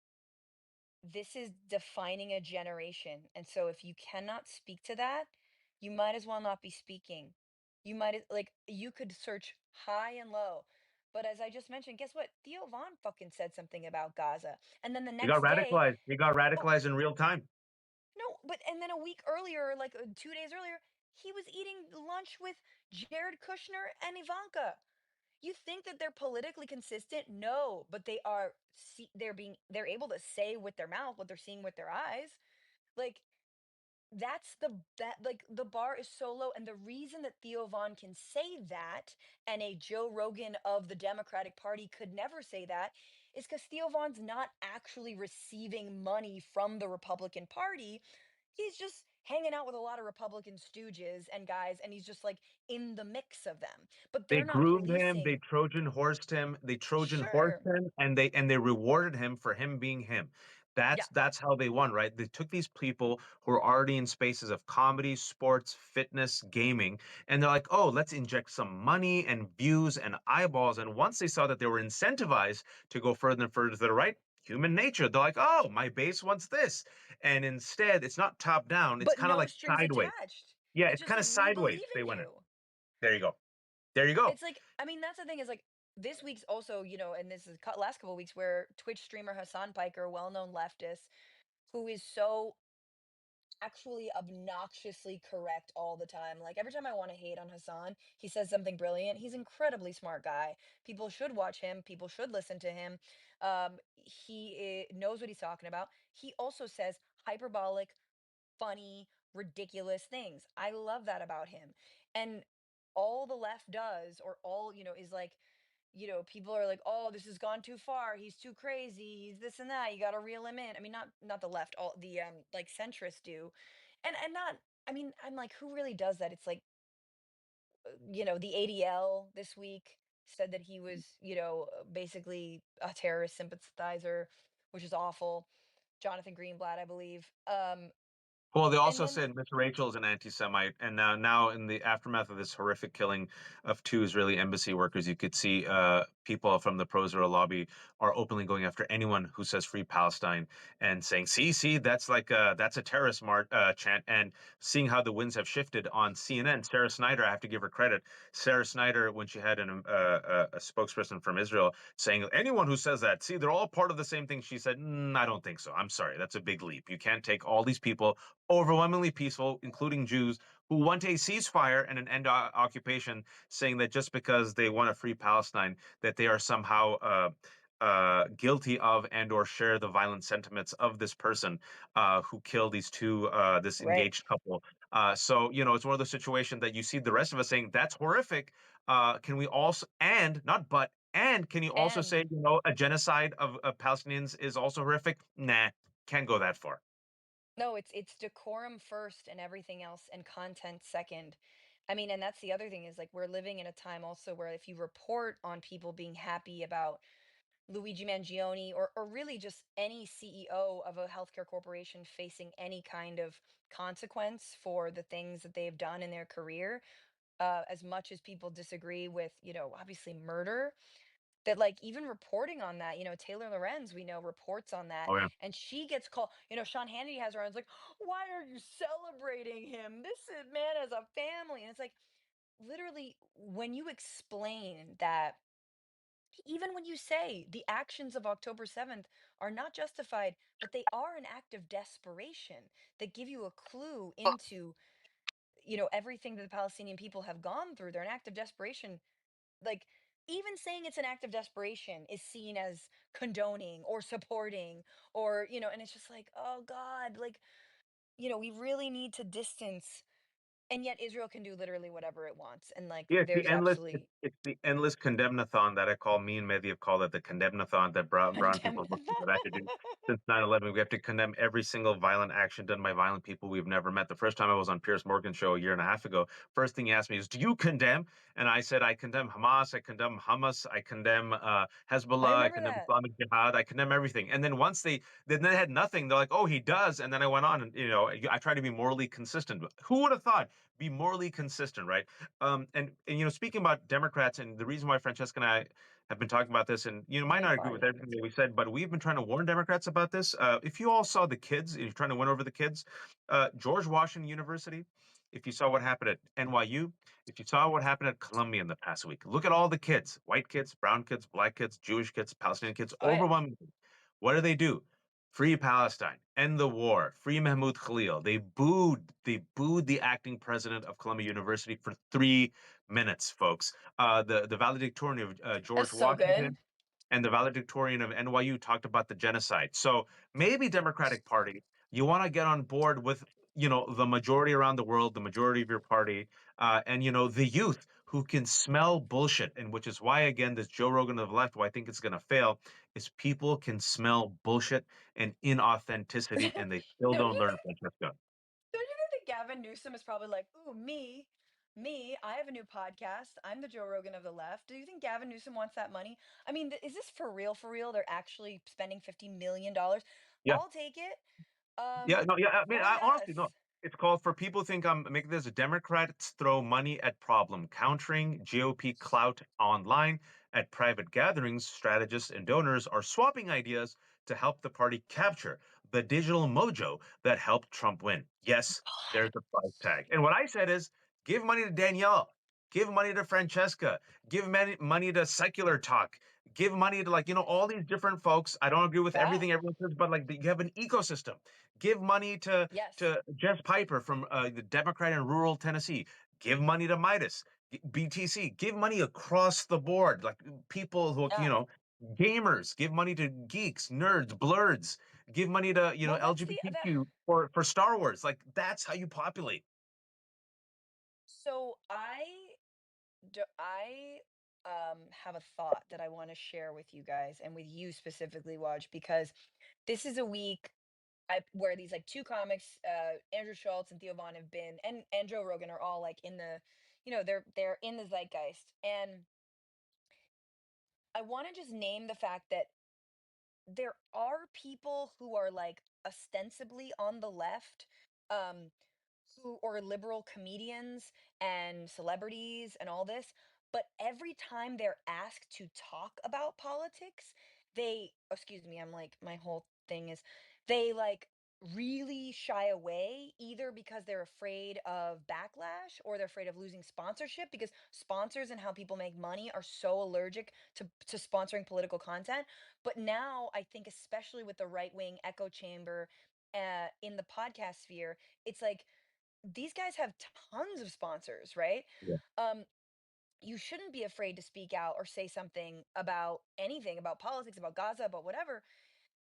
S1: this is defining a generation. And so if you cannot speak to that, you might as well not be speaking. Like you could search high and low. But as I just mentioned, guess what? Theo Vaughn fucking said something about Gaza. And then the
S2: He got
S1: next day,
S2: radicalized. He got
S1: oh
S2: radicalized in real time.
S1: no, but and then a week earlier, like 2 days earlier, he was eating lunch with Jared Kushner and Ivanka. You think that they're politically consistent? No, but they're able to say with their mouth what they're seeing with their eyes. Like that like the bar is so low, and the reason that Theo Vaughn can say that and a Joe Rogan of the Democratic Party could never say that is because Theo Vaughn's not actually receiving money from the Republican Party. He's just hanging out with a lot of Republican stooges and guys, and he's just like in the mix of them, but
S2: They
S1: they're not
S2: groomed him, they
S1: policing.
S2: Trojan horsed him, they Trojan horsed
S1: Sure.
S2: him, and they rewarded him for him being him.
S1: Yeah.
S2: That's how they won, right? They took these people who are already in spaces of comedy, sports, fitness, gaming, and they're like, oh, let's inject some money and views and eyeballs. And once they saw that they were incentivized to go further and further to the right, human nature, they're like, oh, my base wants this. And instead, it's not top down, it's
S1: But
S2: kind of
S1: no
S2: like
S1: strings
S2: sideways.
S1: attached.
S2: Yeah,
S1: It's
S2: it's
S1: just
S2: kind of
S1: like, we
S2: sideways.
S1: believe
S2: They
S1: in
S2: went in.
S1: you.
S2: There you go. There you go.
S1: It's like, I mean, that's the thing is like this week's also, and this is last couple of weeks where Twitch streamer Hassan Piker, well-known leftist, who is so actually obnoxiously correct all the time. Like every time I want to hate on Hassan, he says something brilliant. He's incredibly smart guy. People should watch him. People should listen to him. He knows what he's talking about. He also says hyperbolic, funny, ridiculous things. I love that about him. And all the left does, or all, is like, people are like, "Oh, this has gone too far. He's too crazy. He's this and that. You got to reel him in." I mean, not the left, all the like centrists do. And not, I mean, I'm like, who really does that? It's like the ADL this week said that he was, basically a terrorist sympathizer, which is awful. Jonathan Greenblatt, I believe.
S2: Well, they
S1: And
S2: also
S1: then
S2: said Miss Rachel's an anti-Semite, and now in the aftermath of this horrific killing of two Israeli embassy workers, you could see people from the pro-Israel lobby are openly going after anyone who says "Free Palestine" and saying, "See, that's a terrorist chant." And seeing how the winds have shifted on CNN, Sarah Snyder, I have to give her credit. Sarah Snyder, when she had a spokesperson from Israel saying anyone who says that, see, they're all part of the same thing. She said, I don't think so. I'm sorry, that's a big leap. You can't take all these people overwhelmingly peaceful, including Jews, who want a ceasefire and an end to occupation, saying that just because they want a free Palestine, that they are somehow guilty of and or share the violent sentiments of this person who killed this
S1: right.
S2: engaged couple. So it's one of those situations that you see the rest of us saying that's horrific. Can we also and not but and can you also
S1: And
S2: say a genocide of Palestinians is also horrific? Nah, can't go that far.
S1: no, it's decorum first and everything else and content second. I mean, and that's the other thing is like we're living in a time also where if you report on people being happy about Luigi Mangione or really just any CEO of a healthcare corporation facing any kind of consequence for the things that they've done in their career, as much as people disagree with, obviously murder, that like even reporting on that, Taylor Lorenz, we know, reports on that,
S2: Oh yeah.
S1: and she gets called, Sean Hannity has her on, it's like, why are you celebrating him? Man has a family. And it's like, literally, when you explain that, even when you say the actions of October 7th are not justified, but they are an act of desperation that give you a clue into, everything that the Palestinian people have gone through. They're an act of desperation. Like, even saying it's an act of desperation is seen as condoning or supporting or, and it's just like, oh God, like, we really need to distance. And yet Israel can do literally whatever it wants. And like,
S2: Yeah,
S1: there's absolutely
S2: it's the endless condemnathon that I call me and Mehdi have called it the condemnathon that brown
S1: condemn.
S2: people have had to do since 9/11. We have to condemn every single violent action done by violent people we've never met. The first time I was on Piers Morgan's show a year and a half ago, first thing he asked me is, "Do you condemn?" And I said, "I condemn Hamas, I condemn Hamas, I condemn
S1: I
S2: Hezbollah, I
S1: remember
S2: condemn
S1: that.
S2: Islamic Jihad, I condemn everything." And then once they had nothing, they're like, "Oh, he does." And then I went on, and I try to be morally consistent. Who would have thought? Be morally consistent, right? And speaking about Democrats, and the reason why Francesca and I have been talking about this, and might
S1: Funny
S2: not agree with
S1: fun.
S2: everything that we said, but we've been trying to warn Democrats about this. If you all saw the kids, if you're trying to win over the kids, George Washington University. If you saw what happened at NYU, if you saw what happened at Columbia in the past week, look at all the kids: white kids, brown kids, black kids, Jewish kids, Palestinian kids,
S1: Oh yeah.
S2: overwhelmingly. What do? Free Palestine, end the war, free Mahmoud Khalil. They booed the acting president of Columbia University for 3 minutes, folks. The valedictorian of
S1: That's
S2: George
S1: so good.
S2: Washington and the valedictorian of NYU talked about the genocide. So maybe Democratic Party, you want to get on board with the majority around the world, the majority of your party, and the youth who can smell bullshit, and which is why again this Joe Rogan of the left, why I think it's going to fail, is people can smell bullshit and inauthenticity, and they still
S1: don't
S2: don't
S1: you
S2: learn, Francesca.
S1: don't you think that Gavin Newsom is probably like, ooh, me, I have a new podcast. I'm the Joe Rogan of the left. Do you think Gavin Newsom wants that money? I mean, is this for real? For real? They're actually spending $50 million.
S2: Yeah.
S1: I'll take it.
S2: Yeah, no, yeah. I mean,
S1: Hell
S2: honestly, no.
S1: yes.
S2: It's called for people who think I'm making this. Democrats throw money at problem countering GOP clout online at private gatherings. Strategists and donors are swapping ideas to help the party capture the digital mojo that helped Trump win. Yes,
S1: God.
S2: there's a price tag. And what I said is, give money to Danielle, give money to Francesca, give money to Secular Talk, give money to all these different folks. I don't agree with
S1: Yeah.
S2: everything everyone says, but you have an ecosystem. Give money to
S1: Yes.
S2: to Jess Piper from the Democrat in rural Tennessee. Give money to Midas, BTC. Give money across the board, like people who
S1: Yeah.
S2: gamers. Give money to geeks, nerds, blurs. Give money to
S1: Well, that's the
S2: LGBTQ for Star Wars. Like that's how you populate.
S1: so I have a thought that I want to share with you guys and with you specifically, Watch, because this is a week where these like two comics, Andrew Schultz and Theo Vaughn have been, and Joe Rogan are all like in the, they're in the zeitgeist. And I want to just name the fact that there are people who are like ostensibly on the left, um who or liberal comedians and celebrities and all this, but every time they're asked to talk about politics, excuse me, I'm like, my whole thing is, they like really shy away, either because they're afraid of backlash or they're afraid of losing sponsorship, because sponsors and how people make money are so allergic to sponsoring political content. But now I think, especially with the right wing echo chamber in the podcast sphere, it's like these guys have tons of sponsors, right?
S2: Yeah.
S1: Um, you shouldn't be afraid to speak out or say something about anything, about politics, about Gaza, about whatever.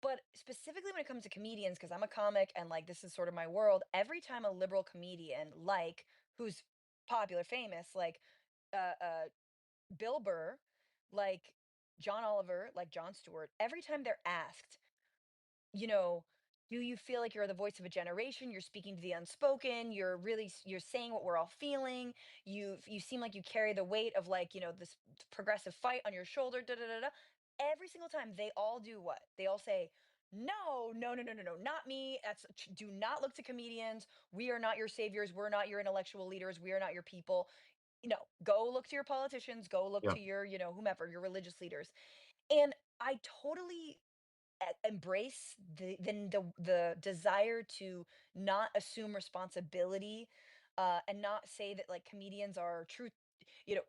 S1: But specifically when it comes to comedians, because I'm a comic and like this is sort of my world, every time a liberal comedian, like who's popular, famous, like uh Bill Burr, like John Oliver, like Jon Stewart, every time they're asked, you know, do you feel like you're the voice of a generation? You're speaking to the unspoken. You're really you're saying what we're all feeling. You seem like you carry the weight of like, this progressive fight on your shoulder. Da da da da. Every single time they all do what? They all say, "No, no, no, no, no, no, not me. Do not look to comedians. We are not your saviors. We're not your intellectual leaders. We are not your people. Go look to your politicians. Go look
S2: Yeah.
S1: to your, whomever, your religious leaders." And I totally embrace the desire to not assume responsibility, and not say that like comedians are truth,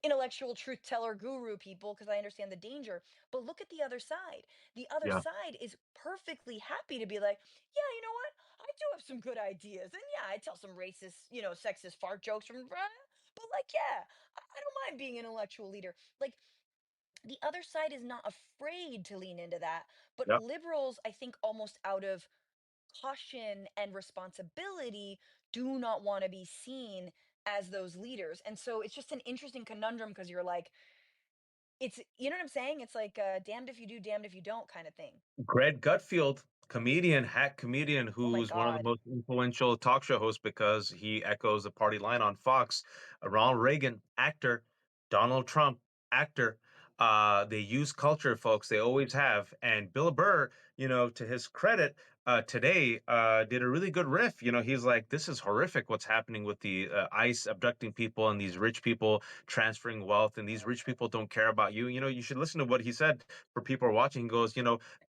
S1: intellectual truth teller guru people, because I understand the danger. But look at the other side. The other
S2: Yeah.
S1: side is perfectly happy to be like, yeah, you know what, I do have some good ideas, and yeah, I tell some racist, sexist fart jokes from but like, yeah, I don't mind being an intellectual leader. Like, the other side is not afraid to lean into that, but
S2: Yeah.
S1: liberals, I think, almost out of caution and responsibility, do not want to be seen as those leaders. And so it's just an interesting conundrum, because you're like, it's, you know what I'm saying, it's like, damned if you do, damned if you don't kind of thing.
S2: Greg Gutfield, comedian, hack comedian,
S1: Oh my
S2: who's one of the
S1: god.
S2: most influential talk show hosts because he echoes the party line on Fox. Ronald Reagan, actor. Donald Trump, actor. They use culture, folks. They always have. And Bill Burr, to his credit, today did a really good riff. He's like, this is horrific what's happening with the ICE abducting people and these rich people transferring wealth, and these rich people don't care about you. You should listen to what he said for people who are watching. He goes,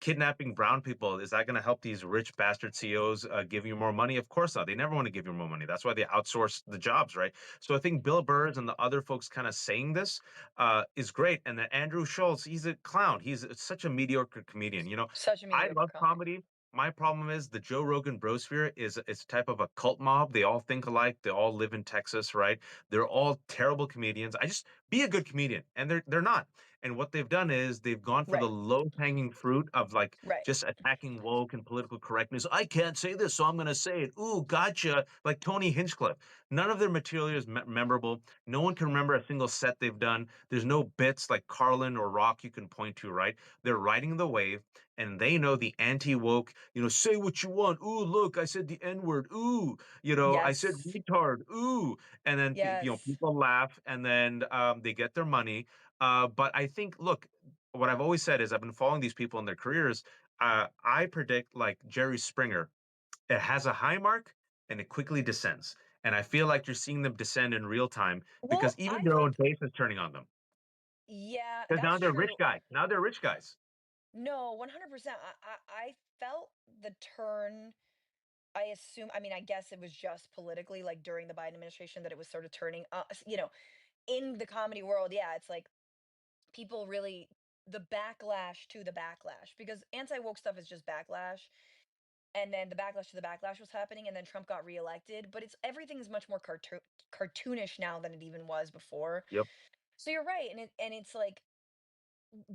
S2: kidnapping brown people, is that going to help these rich bastard CEOs give you more money? Of course not. They never want to give you more money. That's why they outsource the jobs, right? So I think Bill Burr and the other folks kind of saying this is great. And then Andrew Schultz, he's a clown. He's such a mediocre comedian.
S1: Such a
S2: I
S1: mediocre
S2: love
S1: comic.
S2: comedy. My problem is the Joe Rogan brosphere is it's a type of a cult mob. They all think alike. They all live in Texas, right? They're all terrible comedians. I just be a good comedian, and they're not. And what they've done is they've gone for the
S1: Right.
S2: low hanging fruit of like
S1: Right.
S2: just attacking woke and political correctness. I can't say this, so I'm going to say it. Ooh, gotcha. Like Tony Hinchcliffe. None of their material is memorable. No one can remember a single set they've done. There's no bits like Carlin or Rock you can point to, right? They're riding the wave, and they know the anti woke, say what you want. Ooh, look, I said the N word. Ooh, I said
S1: Yes.
S2: retard. Ooh. And then,
S1: Yes.
S2: people laugh, and then they get their money. But I think, look, what I've always said is I've been following these people in their careers. I predict like Jerry Springer, it has a high mark and it quickly descends. And I feel like you're seeing them descend in real time because
S1: Well,
S2: even
S1: I
S2: their own
S1: think,
S2: base is turning on them.
S1: yeah,
S2: Because now
S1: that's
S2: they're rich
S1: true.
S2: guys. Now they're rich guys.
S1: No, 100%. I felt the turn. I assume, I mean, I guess it was just politically, like during the Biden administration, that it was sort of turning, in the comedy world. Yeah, it's like people really, the backlash to the backlash, because anti woke stuff is just backlash. And then the backlash to the backlash was happening, and then Trump got reelected. But it's everything is much more cartoonish now than it even was before.
S2: Yep.
S1: So you're right, and it's like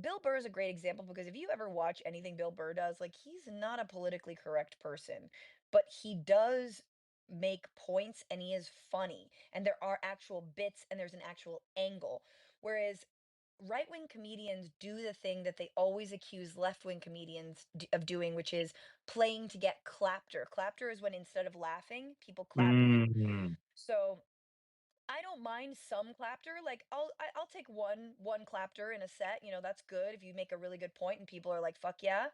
S1: Bill Burr is a great example, because if you ever watch anything Bill Burr does, like, he's not a politically correct person, but he does make points and he is funny, and there are actual bits and there's an actual angle. Whereas right-wing comedians do the thing that they always accuse left-wing comedians of doing, which is playing to get claptor. Claptor is when instead of laughing, people clap you.
S2: Mm,
S1: So I don't mind some clapter. Like I'll take one clapter in a set. You know, that's good if you make a really good point and people are like, "Fuck yeah."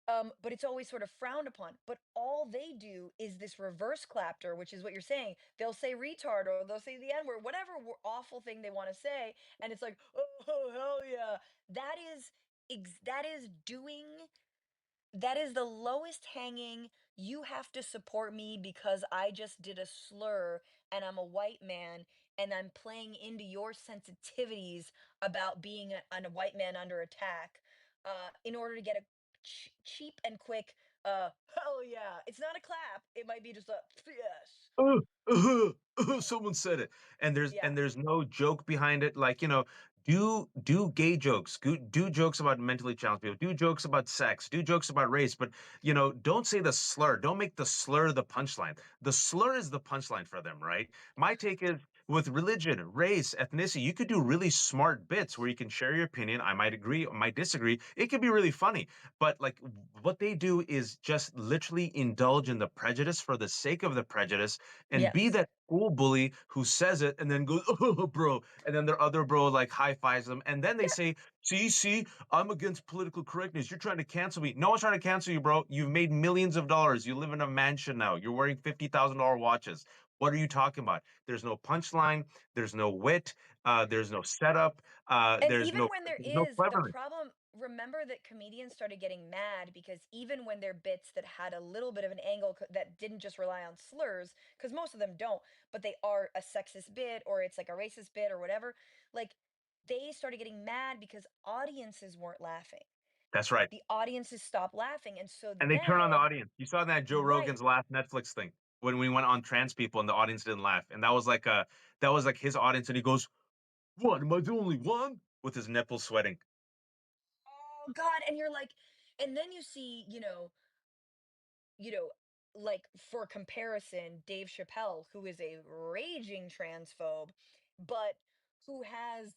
S1: But it's always sort of frowned upon. But all they do is this reverse clapter, which is what you're saying. They'll say retard or they'll say the N word, whatever awful thing they want to say, and it's like, oh hell yeah, that is that is doing, that is the lowest hanging. You have to support me because I just did a slur and I'm a white man and I'm playing into your sensitivities about being a white man under attack in order to get a cheap and quick hell yeah. It's not a clap. It might be just a yes.
S2: uh, someone said it, and
S1: Yeah.
S2: there's no joke behind it. Like, do gay jokes, do jokes about mentally challenged people, do jokes about sex, do jokes about race, but don't say the slur. Don't make the slur the punchline. The slur is the punchline for them, right? My take is with religion, race, ethnicity, you could do really smart bits where you can share your opinion. I might agree, I might disagree. It could be really funny. But like what they do is just literally indulge in the prejudice for the sake of the prejudice and be
S1: Yes.
S2: that school bully who says it and then goes, oh, bro. And then their other bro like high fives them. And then they
S1: Yeah.
S2: say, see, I'm against political correctness. You're trying to cancel me. No one's trying to cancel you, bro. You've made millions of dollars. You live in a mansion now. You're wearing $50,000 watches. What are you talking about? There's no punchline. There's no wit. There's no setup.
S1: And even when there
S2: There's no
S1: is, the
S2: cleverness.
S1: problem, remember that comedians started getting mad because even when their bits that had a little bit of an angle that didn't just rely on slurs, because most of them don't, but they are a sexist bit or it's like a racist bit or whatever, like they started getting mad because audiences weren't laughing.
S2: That's right.
S1: The audiences stopped laughing. And so
S2: And they turn on the
S1: then,
S2: audience. You saw that Joe
S1: right.
S2: Rogan's last Netflix thing when we went on trans people and the audience didn't laugh. And that was like his audience and he goes, "What? Am I the only one?" With his nipples sweating.
S1: Oh God. And you're like, and then you see, you know, like for comparison, Dave Chappelle, who is a raging transphobe, but who has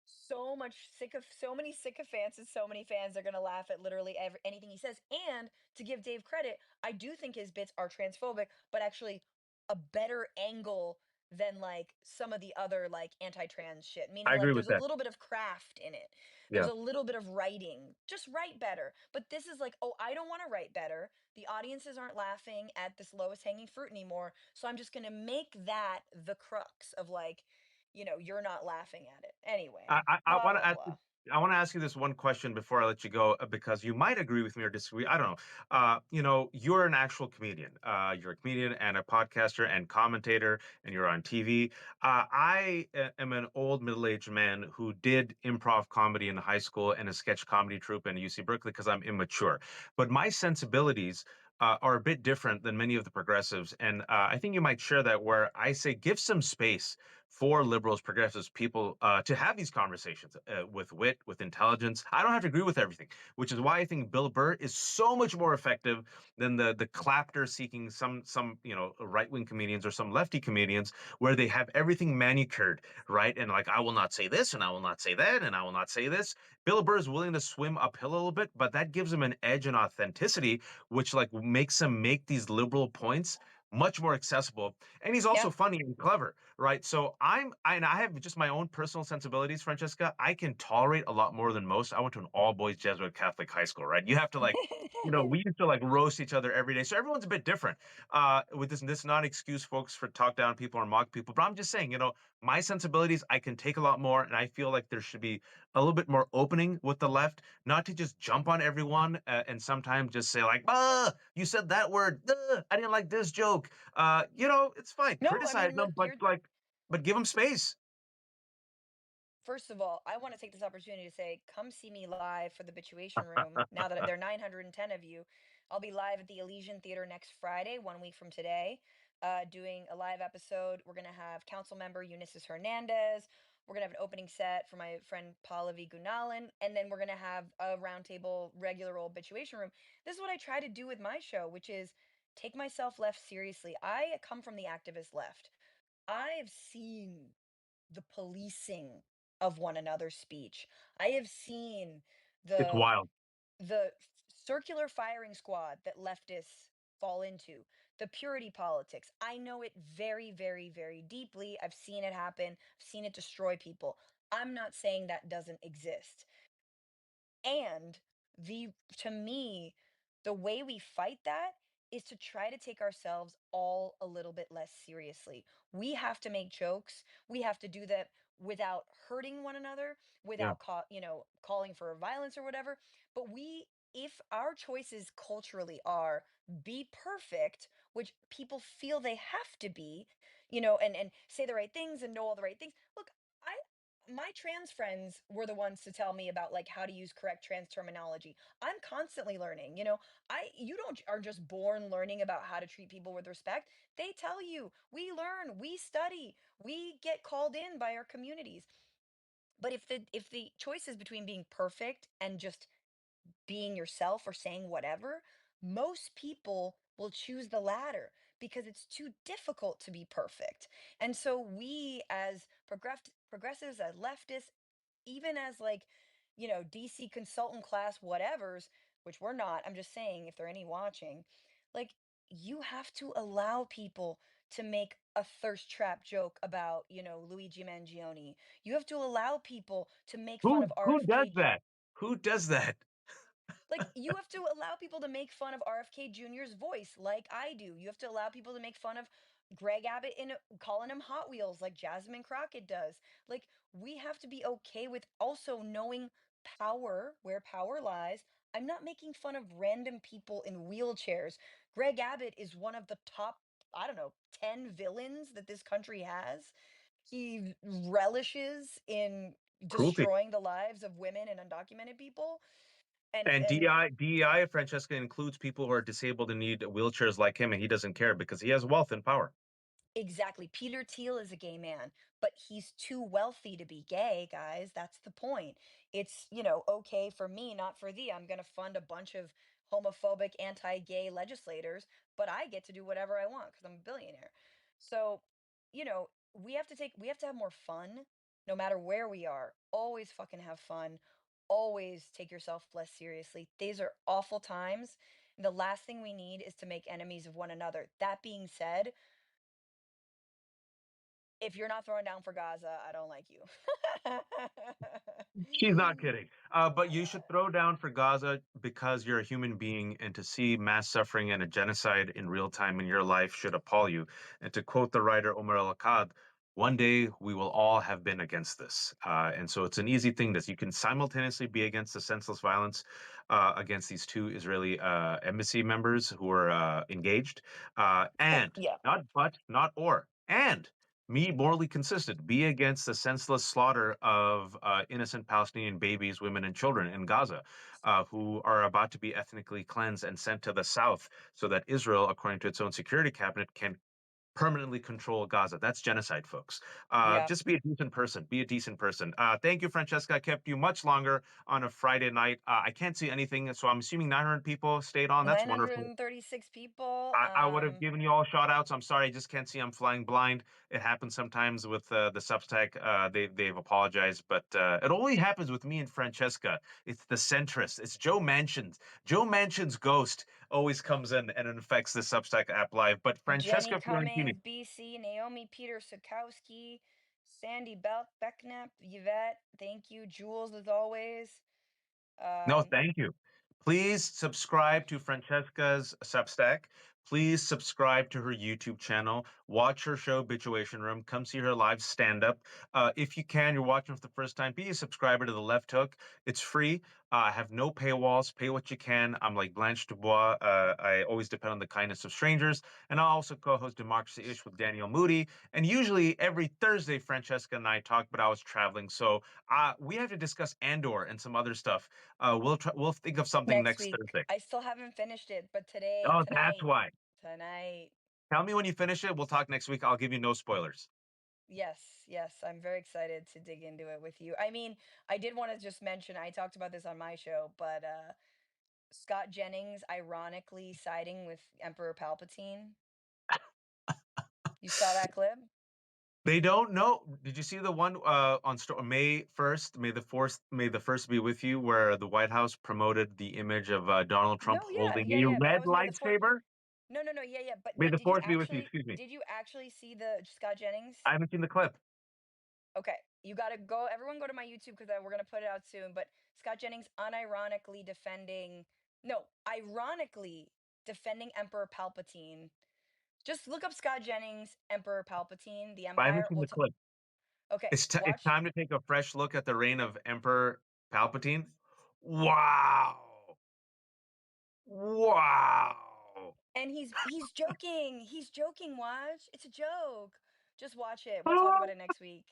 S1: so many sycophants and so many fans are gonna laugh at literally anything he says. And to give Dave credit, I do think his bits are transphobic, but actually a better angle than like some of the other like anti-trans shit.
S2: I
S1: Meaning
S2: agree
S1: like
S2: with
S1: there's a
S2: that.
S1: little bit of craft in it. There's
S2: Yeah.
S1: a little bit of writing. Just write better. But this is like, oh, I don't want to write better. The audiences aren't laughing at this lowest hanging fruit anymore. So I'm just going to make that the crux of like, you're not laughing at it.
S2: I,
S1: Anyway,
S2: I, I
S1: blah,
S2: want to
S1: blah,
S2: ask you,
S1: blah.
S2: I want to ask you this one question before I let you go, because you might agree with me or disagree. I don't know. You're an actual comedian. You're a comedian and a podcaster and commentator, and you're on TV. Am an old middle-aged man who did improv comedy in high school and a sketch comedy troupe in UC Berkeley because I'm immature. But my sensibilities are a bit different than many of the progressives, and I think you might share that. Where I say, give some space for liberals, progressives, people to have these conversations with wit, with intelligence. I don't have to agree with everything, which is why I think Bill Burr is so much more effective than the clapter seeking some right wing comedians or some lefty comedians where they have everything manicured, right? And like, I will not say this, and I will not say that, and I will not say this. Bill Burr is willing to swim uphill a little bit, but that gives him an edge and authenticity, which like makes him make these liberal points much more accessible. And he's
S1: Yeah.
S2: also funny and clever, right? So and I have just my own personal sensibilities, Francesca. I can tolerate a lot more than most. I went to an all boys Jesuit Catholic high school, right? You have to like, we used to like roast each other every day. So everyone's a bit different. With this not excuse folks for talk down people or mock people, but I'm just saying, my sensibilities, I can take a lot more, and I feel like there should be a little bit more opening with the left, not to just jump on everyone and sometimes just say like, you said that word, I didn't like this joke. It's fine,
S1: No, I
S2: criticize
S1: mean,
S2: them,
S1: look,
S2: but give them space.
S1: first of all, I want to take this opportunity to say, come see me live for the Bituation Room. Now that there are 910 of you, I'll be live at the Elysian Theater next Friday, 1 week from today, doing a live episode. We're going to have council member Eunices Hernandez. We're going to have an opening set for my friend Pallavi Gunalan. And then we're going to have a roundtable, regular old Bituation Room. This is what I try to do with my show, which is take myself left seriously. I come from the activist left. I've seen the policing of one another's speech. I have seen
S2: It's
S1: the
S2: wild.
S1: circular firing squad that leftists fall into. the purity politics. I know it very, very, very deeply. I've seen it happen, I've seen it destroy people. I'm not saying that doesn't exist. And the to me, the way we fight that is to try to take ourselves all a little bit less seriously. We have to make jokes. We have to do that without hurting one another,
S2: Yeah.
S1: without calling for violence or whatever. But if our choices culturally are be perfect, which people feel they have to be, and say the right things and know all the right things. Look, I my trans friends were the ones to tell me about like how to use correct trans terminology. I'm constantly learning. I you don't are just born learning about how to treat people with respect. They tell you, we learn, we study, we get called in by our communities. But if the choice is between being perfect and just being yourself or saying whatever, most people will choose the latter because it's too difficult to be perfect. And so we as progressives, as leftists, even as like, DC consultant class whatevers, which we're not, I'm just saying if there are any watching, like you have to allow people to make a thirst trap joke about, Luigi Mangione. You have to allow people to make fun of
S2: Who does
S1: RFK.
S2: that? Who does that?
S1: Like you have to allow people to make fun of RFK Jr.'s voice like I do. You have to allow people to make fun of Greg Abbott in calling him Hot Wheels like Jasmine Crockett does. Like we have to be okay with also knowing power, where power lies. I'm not making fun of random people in wheelchairs. Greg Abbott is one of the top, I don't know, 10 villains that this country has. He relishes in
S2: Cruelty.
S1: destroying the lives of women and undocumented people. And
S2: And
S1: and
S2: DEI, Francesca, includes people who are disabled and need wheelchairs like him, and he doesn't care because he has wealth and power.
S1: Exactly. Peter Thiel is a gay man, but he's too wealthy to be gay, guys. That's the point. It's, okay for me, not for thee. I'm going to fund a bunch of homophobic, anti-gay legislators, but I get to do whatever I want because I'm a billionaire. So, we have to have more fun no matter where we are. Always fucking have fun. Always take yourself less seriously. These are awful times. The last thing we need is to make enemies of one another. That being said, if you're not throwing down for Gaza, I don't like you.
S2: She's not kidding. But you should throw down for Gaza because you're a human being, and to see mass suffering and a genocide in real time in your life should appall you. And to quote the writer Omar al-Akkad, one day we will all have been against this. And so it's an easy thing that you can simultaneously be against the senseless violence against these two Israeli embassy members who are engaged, and
S1: Yeah,
S2: not but, not or, and me morally consistent, be against the senseless slaughter of innocent Palestinian babies, women, and children in Gaza, who are about to be ethnically cleansed and sent to the south so that Israel, according to its own security cabinet, can permanently control Gaza. That's genocide, folks.
S1: yeah.
S2: Just be a decent person. Be a decent person. Thank you, Francesca. I kept you much longer on a Friday night. I can't see anything, so I'm assuming 900 people stayed on. That's wonderful.
S1: 936 people.
S2: I would have given you all shout outs. I'm sorry, I just can't see. I'm flying blind. It happens sometimes with the Substack. They've apologized, but it only happens with me and Francesca. It's the centrist. It's Joe Manchin's. Joe Manchin's ghost always comes in and infects the Substack app live. But
S1: Jenny
S2: Francesca Fiorentini,
S1: Cummings, BC, Naomi Peter Sukowski, Sandy Becknap, Yvette, thank you. Jules, as always.
S2: no,
S1: Um,
S2: thank you. Please subscribe to Francesca's Substack. Please subscribe to her YouTube channel. Watch her show, Bitchuation Room. Come see her live stand up. If you can, you're watching for the first time, be a subscriber to The Left Hook. It's free. I have no paywalls. Pay what you can. I'm like Blanche Dubois. I always depend on the kindness of strangers. And I also co host Democracy Ish with Daniel Moody. And usually every Thursday, Francesca and I talk, but I was traveling. So we have to discuss Andor and some other stuff. We'll think of something
S1: Next
S2: next
S1: week.
S2: Thursday.
S1: I still haven't finished it, but today,
S2: Oh, that's
S1: tonight,
S2: why.
S1: tonight.
S2: Tell me when you finish it. We'll talk next week. I'll give you no spoilers.
S1: Yes, yes, I'm very excited to dig into it with you. I mean, I did want to just mention, I talked about this on my show, but Scott Jennings ironically siding with Emperor Palpatine. You saw that clip?
S2: They don't know. Did you see the one on May 1st, May the 1st be with you, where the White House promoted the image of Donald Trump
S1: No, yeah,
S2: holding
S1: yeah,
S2: a
S1: yeah. But that
S2: red
S1: was May the 4th.
S2: lightsaber?
S1: No, no, no, yeah, yeah, but
S2: May the
S1: did you
S2: force be with you.
S1: actually
S2: Excuse me.
S1: see the Scott Jennings?
S2: I haven't seen the clip.
S1: Okay, you gotta go. Everyone, go to my YouTube because we're gonna put it out soon. But Scott Jennings unironically defending, no, ironically defending Emperor Palpatine. Just look up Scott Jennings, Emperor Palpatine, the
S2: I haven't
S1: Empire.
S2: seen the clip.
S1: Okay,
S2: It's
S1: watch,
S2: time to take a fresh look at the reign of Emperor Palpatine. Wow. Wow.
S1: and he's joking. He's joking. Watch, it's a joke. Just watch it. We'll talk about it next week.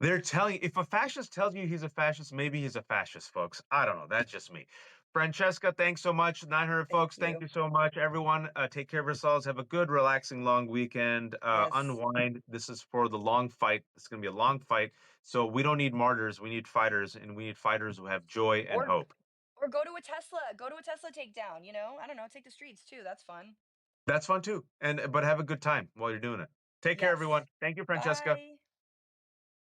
S2: They're telling if a fascist tells you he's a fascist, maybe he's a fascist, folks. I don't know. That's just me. Francesca, thanks so much. 900
S1: Thank
S2: folks, thank
S1: you.
S2: you so much. Everyone, take care of yourselves. Have a good, relaxing, long weekend.
S1: Yes.
S2: Unwind. This is for the long fight. It's going to be a long fight. So we don't need martyrs. We need fighters, and we need fighters who have joy and
S1: Or
S2: hope.
S1: go to a Tesla. Go to a Tesla takedown. I don't know. Take the streets too. That's fun.
S2: That's fun too. And but have a good time while you're doing it. Take care, everyone.
S1: Yes.
S2: Thank you, Francesca.
S1: Bye.